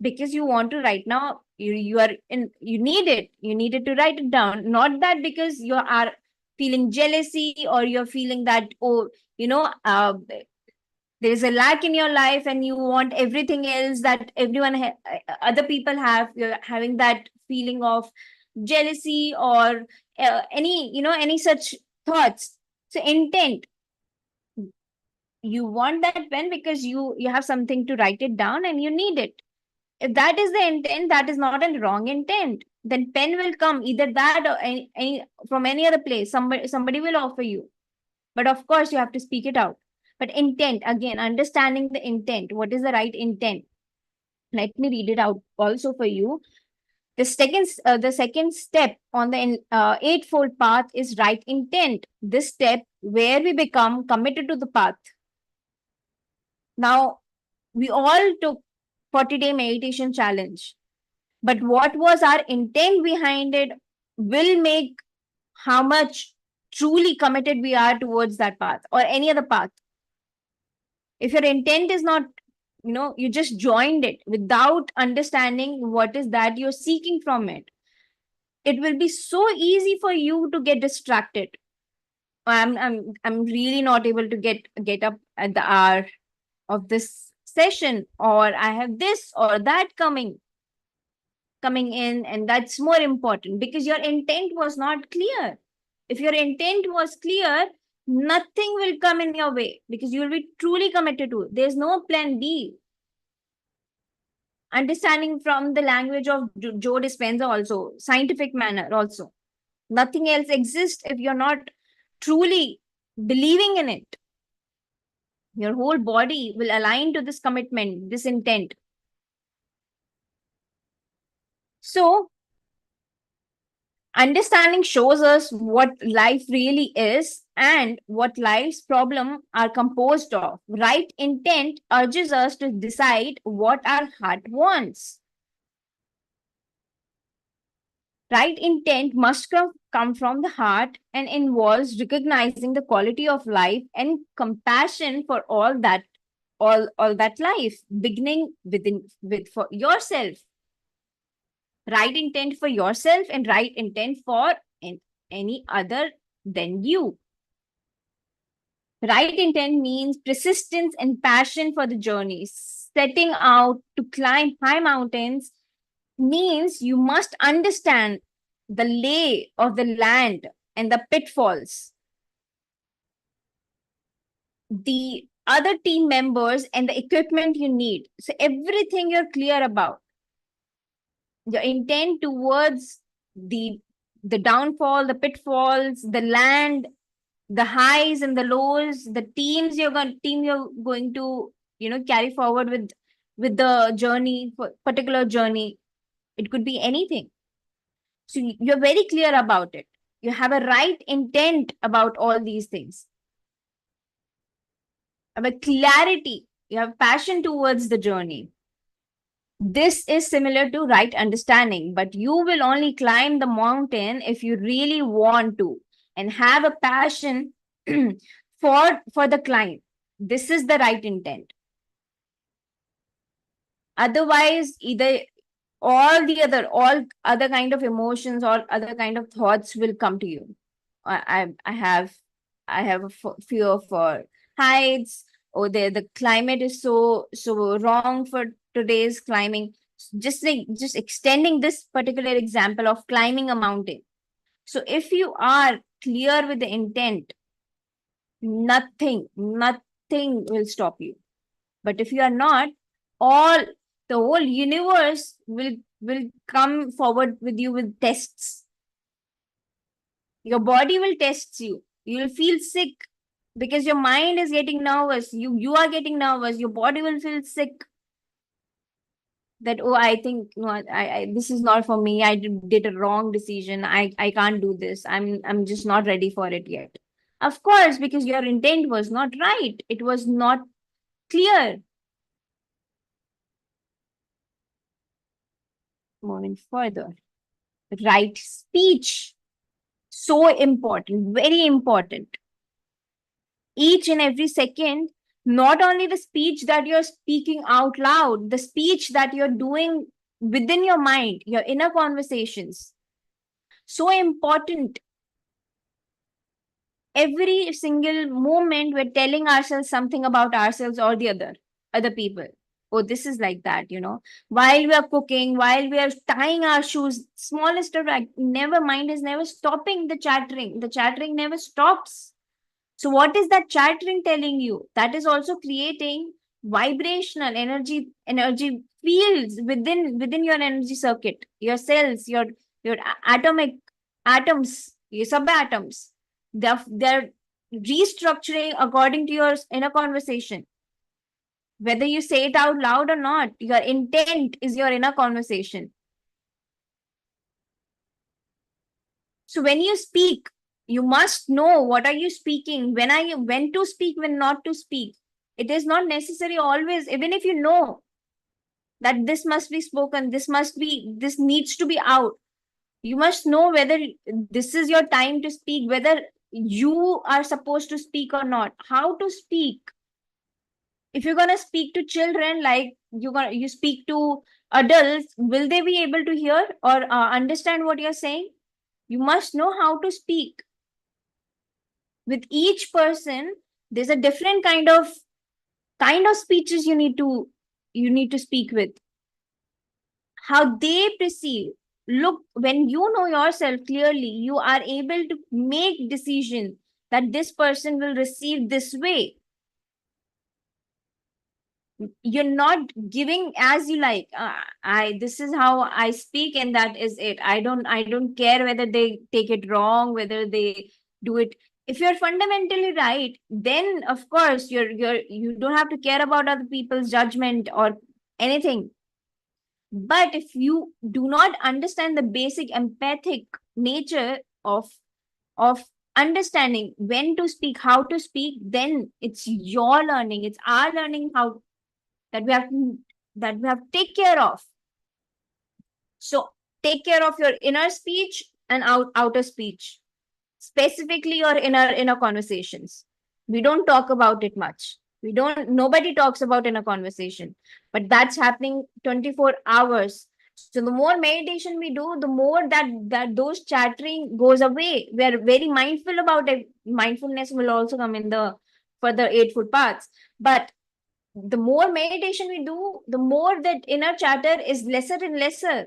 because you want to right now, you need it to write it down, not that because you are feeling jealousy, or you're feeling that, oh, there is a lack in your life and you want everything else that other people have. You're having that feeling of jealousy, or any such thoughts. So intent, you want that pen because you have something to write it down and you need it. If that is the intent, that is not a wrong intent. Then pen will come, either that or from any other place. Somebody will offer you, but of course you have to speak it out. But intent, again, understanding the intent, what is the right intent? Let me read it out also for you. The second step on the eightfold path is right intent. This step where we become committed to the path. Now, we all took 40-day meditation challenge, but what was our intent behind it will make how much truly committed we are towards that path or any other path. If your intent is not, you just joined it without understanding what is that you're seeking from it, it will be so easy for you to get distracted. I'm really not able to get up at the hour of this session, or I have this or that coming in, and that's more important because your intent was not clear. If your intent was clear, nothing will come in your way because you will be truly committed to it. There's no plan B. Understanding from the language of Joe Dispenza also, scientific manner also. Nothing else exists if you're not truly believing in it. Your whole body will align to this commitment, this intent. So, Understanding shows us what life really is and what life's problems are composed of. Right intent urges us to decide what our heart wants. Right intent must come from the heart and involves recognizing the quality of life and compassion for all that life, beginning with for yourself. Right intent for yourself and right intent for any other than you. Right intent means persistence and passion for the journey. Setting out to climb high mountains means you must understand the lay of the land and the pitfalls, the other team members, and the equipment you need. So, everything you're clear about, your intent towards the the downfall, the pitfalls, the land, the highs and the lows, the team you're going to carry forward with the journey, for particular journey. It could be anything. So you're very clear about it. You have a right intent about all these things. Have a clarity. You have passion towards the journey. This is similar to right understanding, but you will only climb the mountain if you really want to and have a passion for the climb. This is the right intent. Otherwise, either all other kind of emotions or other kind of thoughts will come to you. I have a fear for heights, or the climate is so wrong for today's climbing. Just extending this particular example of climbing a mountain. So if you are clear with the intent, nothing will stop you. But if you are not, all the whole universe will come forward with you with tests. Your body will test you. You'll feel sick because your mind is getting nervous. You are getting nervous. Your body will feel sick. That, oh, I think no, I this is not for me. I did a wrong decision. I can't do this. I'm just not ready for it yet. Of course, because your intent was not right. It was not clear. Moving further, right speech, so important, very important. Each and every second, not only the speech that you're speaking out loud, the speech that you're doing within your mind, your inner conversations, so important. Every single moment we're telling ourselves something about ourselves or the other people. Oh, this is like that, while we are cooking, while we are tying our shoes, smallest of never mind is never stopping. The chattering never stops. So what is that chattering telling you? That is also creating vibrational energy fields within your energy circuit, your cells, your atomic atoms, your subatoms. They're restructuring according to your inner conversation. Whether you say it out loud or not, your intent is your inner conversation. So when you speak, you must know what are you speaking, when to speak, when not to speak. It is not necessary always, even if you know that this must be spoken, this needs to be out. You must know whether this is your time to speak, whether you are supposed to speak or not, how to speak. If you're going to speak to children, like you speak to adults, will they be able to hear or understand what you're saying? You must know how to speak. With each person, there's a different kind of speeches you need to speak with. How they perceive. Look, when you know yourself clearly, you are able to make decision that this person will receive this way. You're not giving as you like. This is how I speak and that is it. I don't care whether they take it wrong, whether they do it. If you're fundamentally right, then of course you don't have to care about other people's judgment or anything. But if you do not understand the basic empathic nature of understanding when to speak, how to speak, then it's your learning, it's our learning how that we have to take care of. So take care of your inner speech and outer speech, specifically your inner conversations. We don't talk about it much. Nobody talks about in a conversation, but that's happening 24 hours. So the more meditation we do, the more that those chattering goes away. We are very mindful about it. Mindfulness will also come in the further 8 foot paths. But the more meditation we do, the more that inner chatter is lesser and lesser.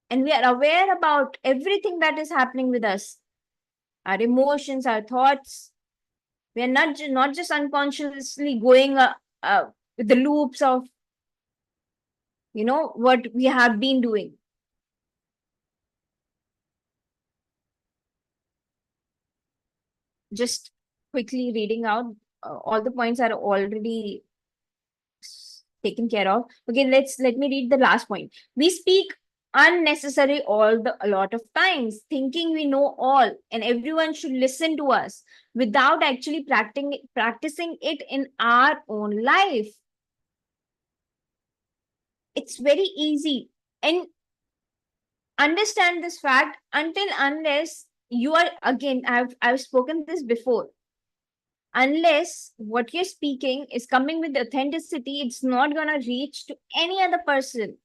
And we are aware about everything that is happening with us, our emotions, our thoughts. We are not just unconsciously going with the loops of what we have been doing. Just quickly reading out, all the points are already taken care of. Okay, let me read the last point. We speak unnecessary a lot of times, thinking we know all and everyone should listen to us without actually practicing it in our own life. It's very easy. And understand this fact, unless you are, again, I've spoken this before, unless what you're speaking is coming with authenticity, it's not going to reach to any other person.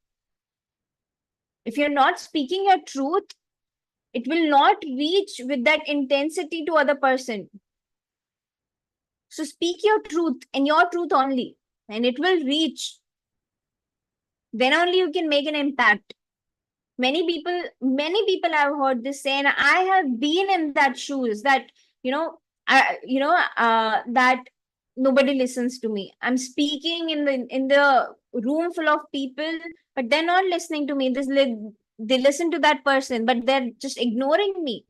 If you're not speaking your truth, it will not reach with that intensity to other person. So speak your truth and your truth only, and it will reach. Then only you can make an impact. Many people have heard this say, and I have been in that shoes, that you know that nobody listens to me. I'm speaking in the room full of people, but they're not listening to me. They listen to that person, but they're just ignoring me.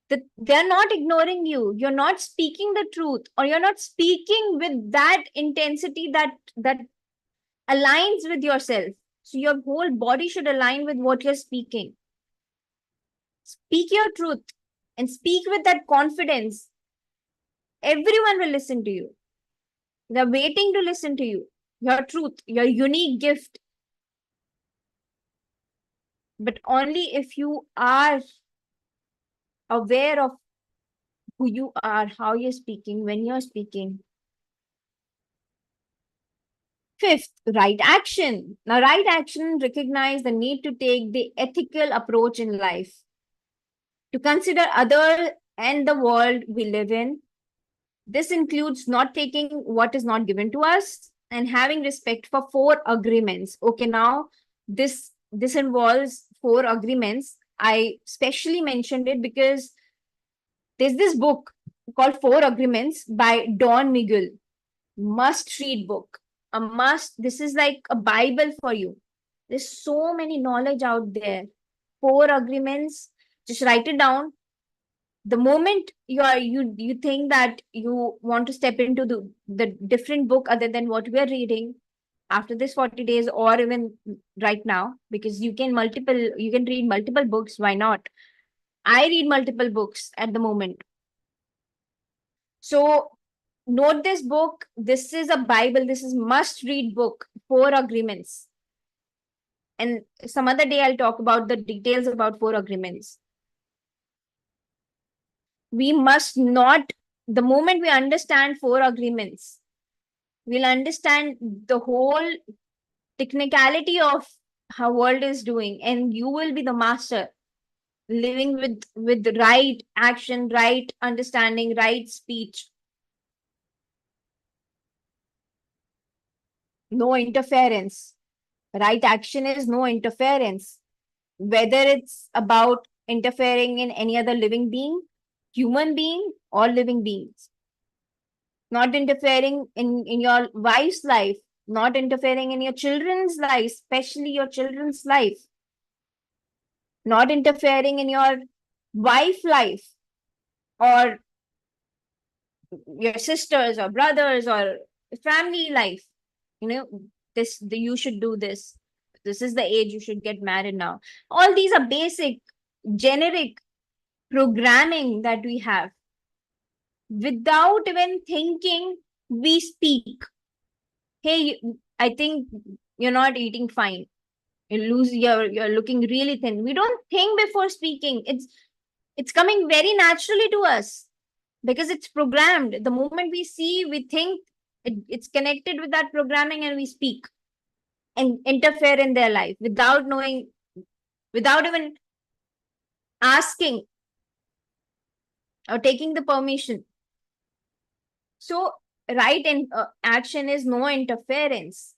They're not ignoring you. You're not speaking the truth, or you're not speaking with that intensity that aligns with yourself. So your whole body should align with what you're speaking. Speak your truth and speak with that confidence. Everyone will listen to you. They're waiting to listen to you. Your truth, your unique gift. But only if you are aware of who you are, how you're speaking, when you're speaking. Fifth, right action. Now, right action recognize the need to take the ethical approach in life, to consider other and the world we live in. This includes not taking what is not given to us and having respect for 4 agreements. Okay, now this involves 4 agreements. I specially mentioned it because there's this book called 4 Agreements by Don Miguel. Must read book. A must. This is like a Bible for you. There's so many knowledge out there. 4 agreements. Just write it down. The moment you think that you want to step into the different book other than what we are reading after this 40 days, or even right now, because you can read multiple books. Why not? I read multiple books at the moment. So note this book. This is a Bible. This is must read book. 4 Agreements. And some other day I'll talk about the details about 4 Agreements. We must not, the moment we understand 4 agreements, we'll understand the whole technicality of how world is doing, and you will be the master, living with the right action, right understanding, right speech. No interference. Right action is no interference, whether it's about interfering in any other living being, human being, or living beings. Not interfering in your wife's life, not interfering in your children's life, especially your children's life, not interfering in your wife life, or your sisters or brothers or family life. you should do this. This is the age you should get married now. All these are basic, generic programming that we have. Without even thinking, we speak. Hey, I think you're not eating fine. You're looking really thin. We don't think before speaking. It's coming very naturally to us because it's programmed. The moment we see, we think, it's connected with that programming, and we speak and interfere in their life without knowing, without even asking or taking the permission. So right in action is no interference.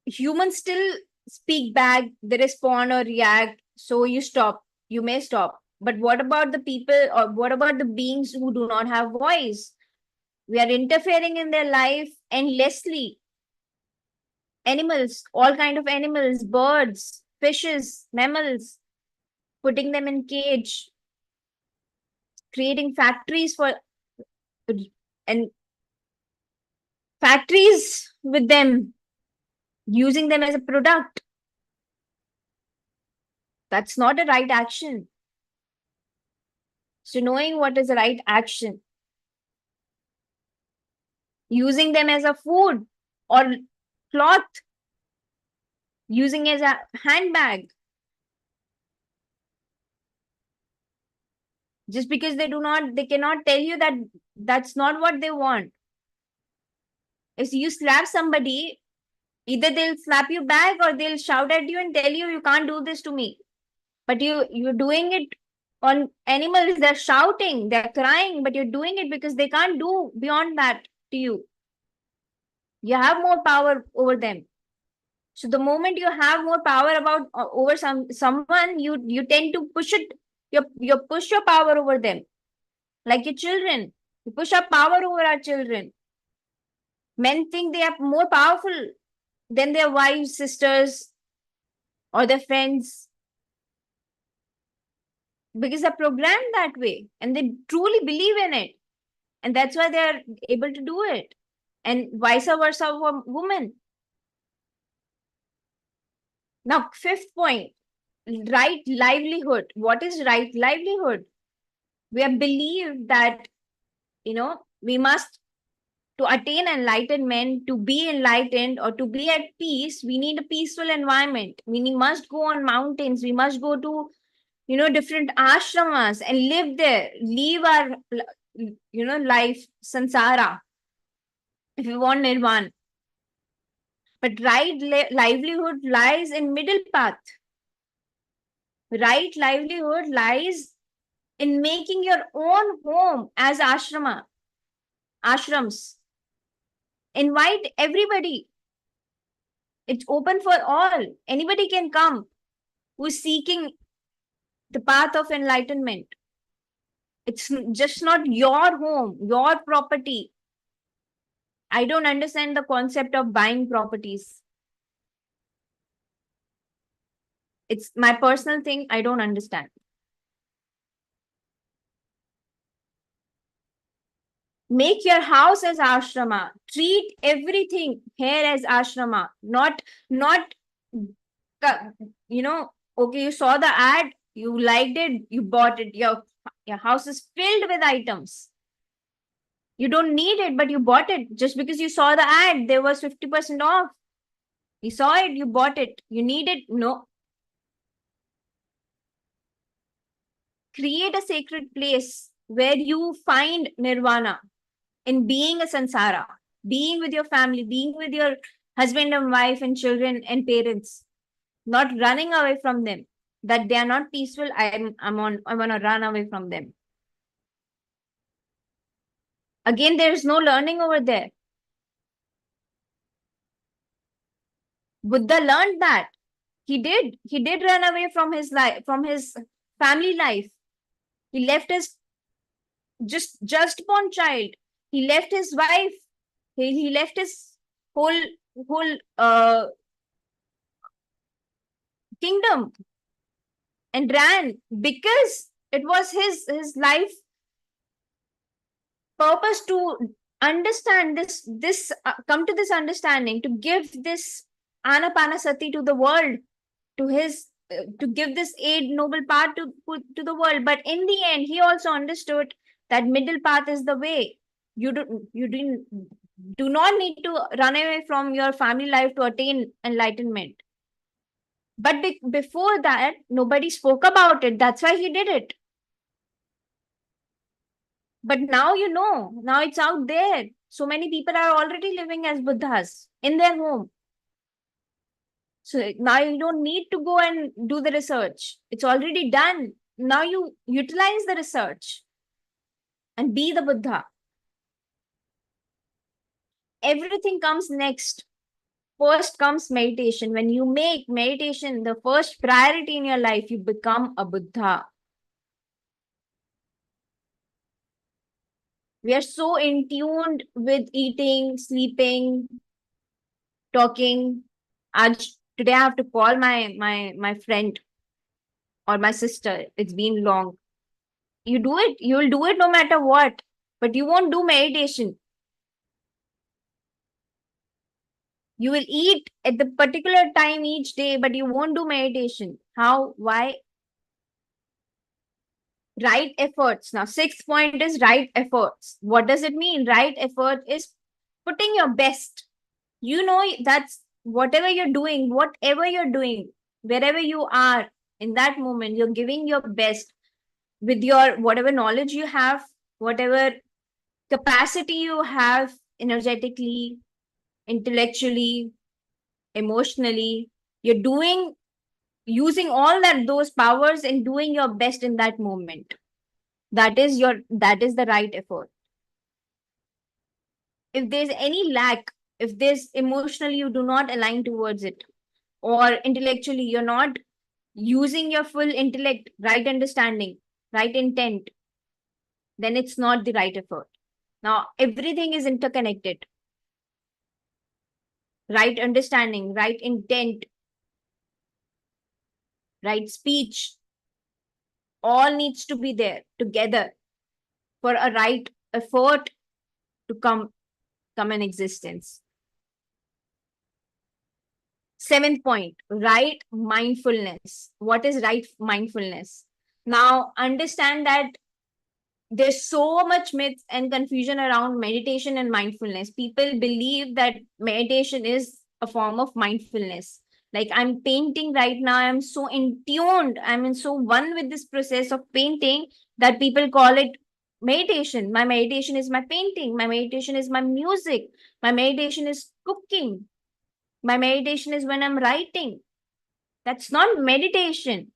Humans still speak back, they respond or react, so you stop, you may stop. But what about the people, or what about the beings who do not have voice? We are interfering in their life endlessly. Animals, all kind of animals, birds, fishes, mammals, putting them in cage, creating factories for, and factories with them, using them as a product. That's not a right action. So knowing what is the right action, using them as a food or cloth, using as a handbag, just because they cannot tell you that that's not what they want. If you slap somebody, either they'll slap you back or they'll shout at you and tell you, you can't do this to me. But you're doing it on animals. They're shouting, they're crying, but you're doing it because they can't do beyond that to you. You have more power over them. So the moment you have more power about over someone, you tend to push it. You push your power over them, like your children. You push our power over our children. Men think they are more powerful than their wives, sisters, or their friends, because they're programmed that way and they truly believe in it, and that's why they're able to do it. And vice versa for women. Now, fifth point, right livelihood. What is right livelihood? We have believed that, we must, to attain enlightenment, to be enlightened or to be at peace, we need a peaceful environment. Must go on mountains. We must go to, different ashramas and live there, leave our, life, sansara, if we want nirvana. But right livelihood lies in middle path. Right livelihood lies in making your own home as ashrams. Invite everybody. It's open for all. Anybody can come who's seeking the path of enlightenment. It's just not your home, your property. I don't understand the concept of buying properties. It's my personal thing. I don't understand. Make your house as ashrama. Treat everything here as ashrama. Not, okay, you saw the ad, you liked it, you bought it. Your house is filled with items. You don't need it, but you bought it just because you saw the ad. There was 50% off. You saw it, you bought it. You need it? No. Create a sacred place where you find nirvana in being a sansara, being with your family, being with your husband and wife and children and parents, not running away from them. That they are not peaceful. I want to run away from them. Again, there is no learning over there. Buddha learned that. He did run away from his life, from his family life. He left his just born child. He left his wife. He left his whole kingdom and ran because it was his life purpose to understand this come to this understanding, to give this anapanasati to the world, to his to give this eight noble path to the world. But in the end, he also understood that middle path is the way. You do not need to run away from your family life to attain enlightenment. But before that, nobody spoke about it. That's why he did it. But now you know, now it's out there. So many people are already living as Buddhas in their home. So now you don't need to go and do the research. It's already done. Now you utilize the research and be the Buddha. Everything comes next. First comes meditation. When you make meditation the first priority in your life, you become a Buddha. We are so in tuned with eating, sleeping, talking. Today I have to call my friend or my sister. It's been long. You do it. You will do it no matter what. But you won't do meditation. You will eat at the particular time each day, but you won't do meditation. How? Why? Right efforts. Now, sixth point is right efforts. What does it mean? Right effort is putting your best. You know, that's whatever you're doing, wherever you are in that moment, you're giving your best with your whatever knowledge you have, whatever capacity you have energetically, intellectually, emotionally. You're doing, using all those powers and doing your best in that moment. That is the right effort. If there's any lack, if there's emotionally you do not align towards it, or intellectually you're not using your full intellect, right understanding, right intent, then it's not the right effort. Now everything is interconnected. Right understanding, right intent, right speech, all needs to be there together for a right effort to come in existence. Seventh point, right mindfulness. What is right mindfulness? Now understand that there's so much myths and confusion around meditation and mindfulness. People believe that meditation is a form of mindfulness. Like, I'm painting right now, I'm so in tuned, I'm in so one with this process of painting that people call it meditation. My meditation is my painting, my meditation is my music, my meditation is cooking, my meditation is when I'm writing. That's not meditation.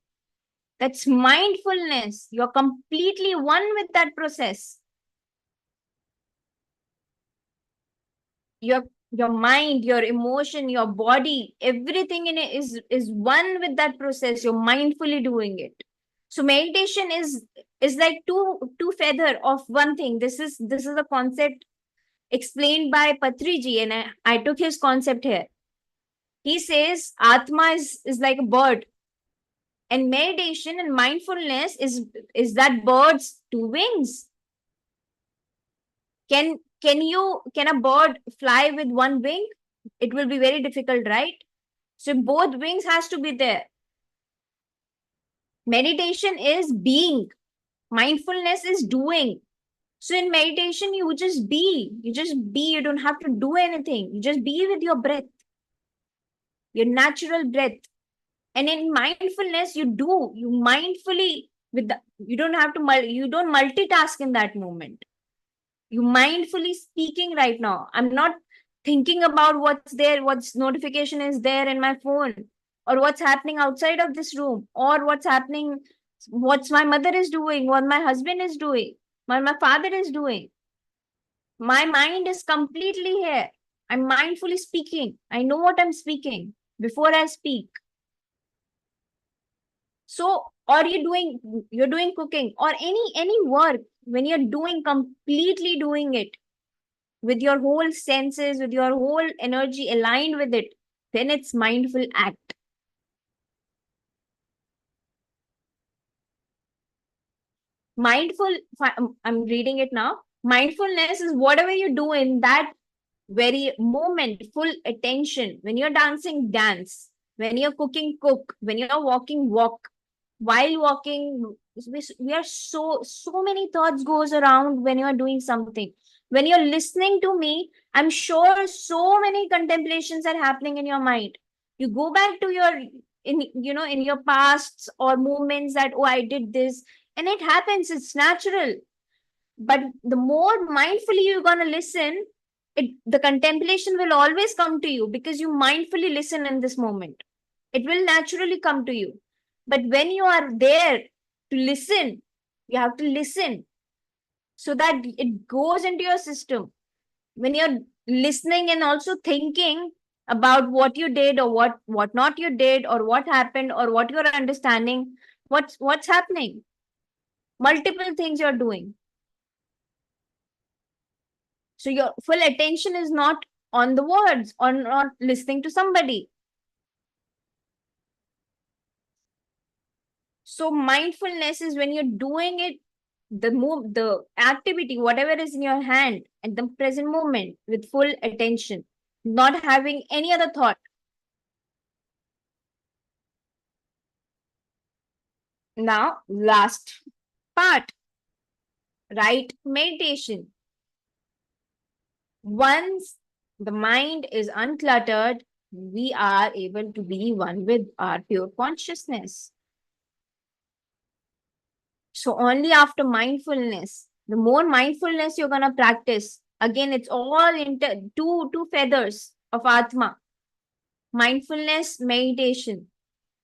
That's mindfulness. You're completely one with that process. Your mind, your emotion, your body, everything in it is one with that process. You're mindfully doing it. So meditation is like two feather of one thing. This is a concept explained by Patriji, and I took his concept here. He says Atma is like a bird, and meditation and mindfulness is that bird's two wings. Can a bird fly with one wing? It will be very difficult, right? So both wings has to be there. Meditation is being, mindfulness is doing. So in meditation, you just be, you don't have to do anything. You just be with your breath, your natural breath. And in mindfulness, you mindfully you don't have to, you don't multitask in that moment. You mindfully speaking right now. I'm not thinking about what's there, what's notification is there in my phone, or what's happening outside of this room, or what's my mother is doing, what my husband is doing, what my father is doing. My mind is completely here. I'm mindfully speaking. I know what I'm speaking before I speak. So, or you're doing cooking or any work, when you're doing, completely doing it with your whole senses, with your whole energy aligned with it, then it's mindful act. Mindful, I'm reading it now. Mindfulness is whatever you do in that very moment, full attention. When you're dancing, dance. When you're cooking, cook. When you're walking, walk. While walking, we are so many thoughts goes around when you're doing something. When you're listening to me, I'm sure so many contemplations are happening in your mind. You go back to your in your pasts or moments that, oh, I did this, and it happens. It's natural. But the more mindfully you're going to listen, the contemplation will always come to you because you mindfully listen in this moment. It will naturally come to you. But when you are there to listen, you have to listen so that it goes into your system. When you're listening and also thinking about what you did or what not you did or what happened or what you're understanding, what's happening, multiple things you're doing. So your full attention is not on the words or not listening to somebody. So mindfulness is when you're doing it, the activity, whatever is in your hand at the present moment with full attention, not having any other thought. Now, last part, right? Meditation. Once the mind is uncluttered, we are able to be one with our pure consciousness. So only after mindfulness, the more mindfulness you're gonna practice, again, it's all into two feathers of Atma. Mindfulness, meditation.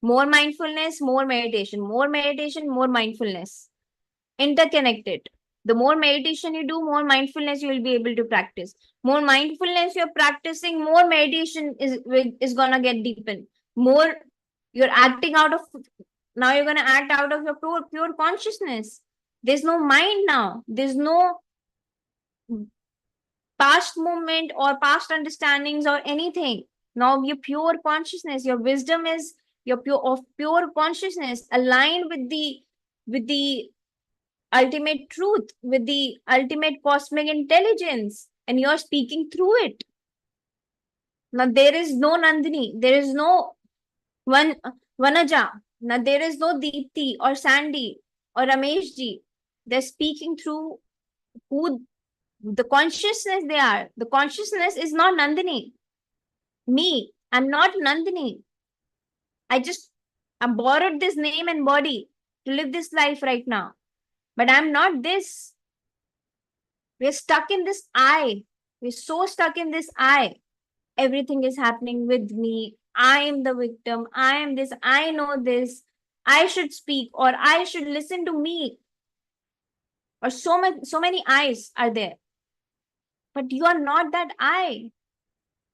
More mindfulness, more meditation. More meditation, more mindfulness. Interconnected. The more meditation you do, more mindfulness you will be able to practice. More mindfulness you're practicing, more meditation is gonna get deepened. More you're acting out of now you're gonna act out of your pure consciousness. There's no mind now. There's no past moment or past understandings or anything. Now your pure consciousness, your wisdom is your pure consciousness aligned with the ultimate truth, with the ultimate cosmic intelligence, and you're speaking through it. Now there is no Nandini, there is no one Vanaja, now there is no Deepti or Sandy or Rameshji. They're speaking through who the consciousness they are. The consciousness is not Nandini. Me, I'm not Nandini. I borrowed this name and body to live this life right now. But I'm not this. We're stuck in this I. We're so stuck in this I. Everything is happening with me. I am the victim. I am this. I know this. I should speak or I should listen to me. Or so many I's are there. But you are not that I.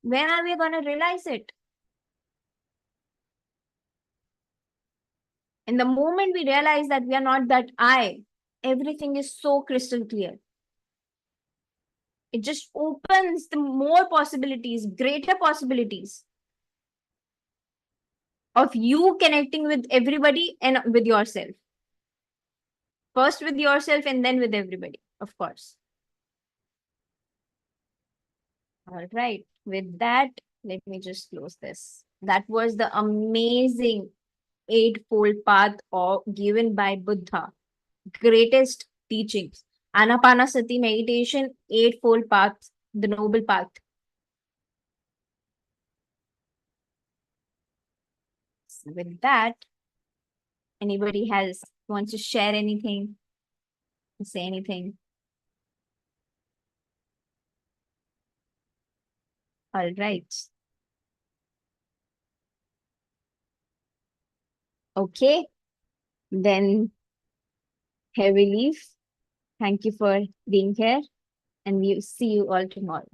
When are we going to realize it? And the moment we realize that we are not that I, everything is so crystal clear. It just opens the more possibilities, greater possibilities of you connecting with everybody and with yourself. First with yourself and then with everybody, of course. All right. With that, let me just close this. That was the amazing eightfold path given by Buddha. Greatest teachings. Anapanasati meditation, eightfold path, the noble path. So with that, anybody wants to share anything, say anything? All right. Okay. Then here we leave. Thank you for being here, and we see you all tomorrow.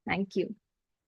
Thank you.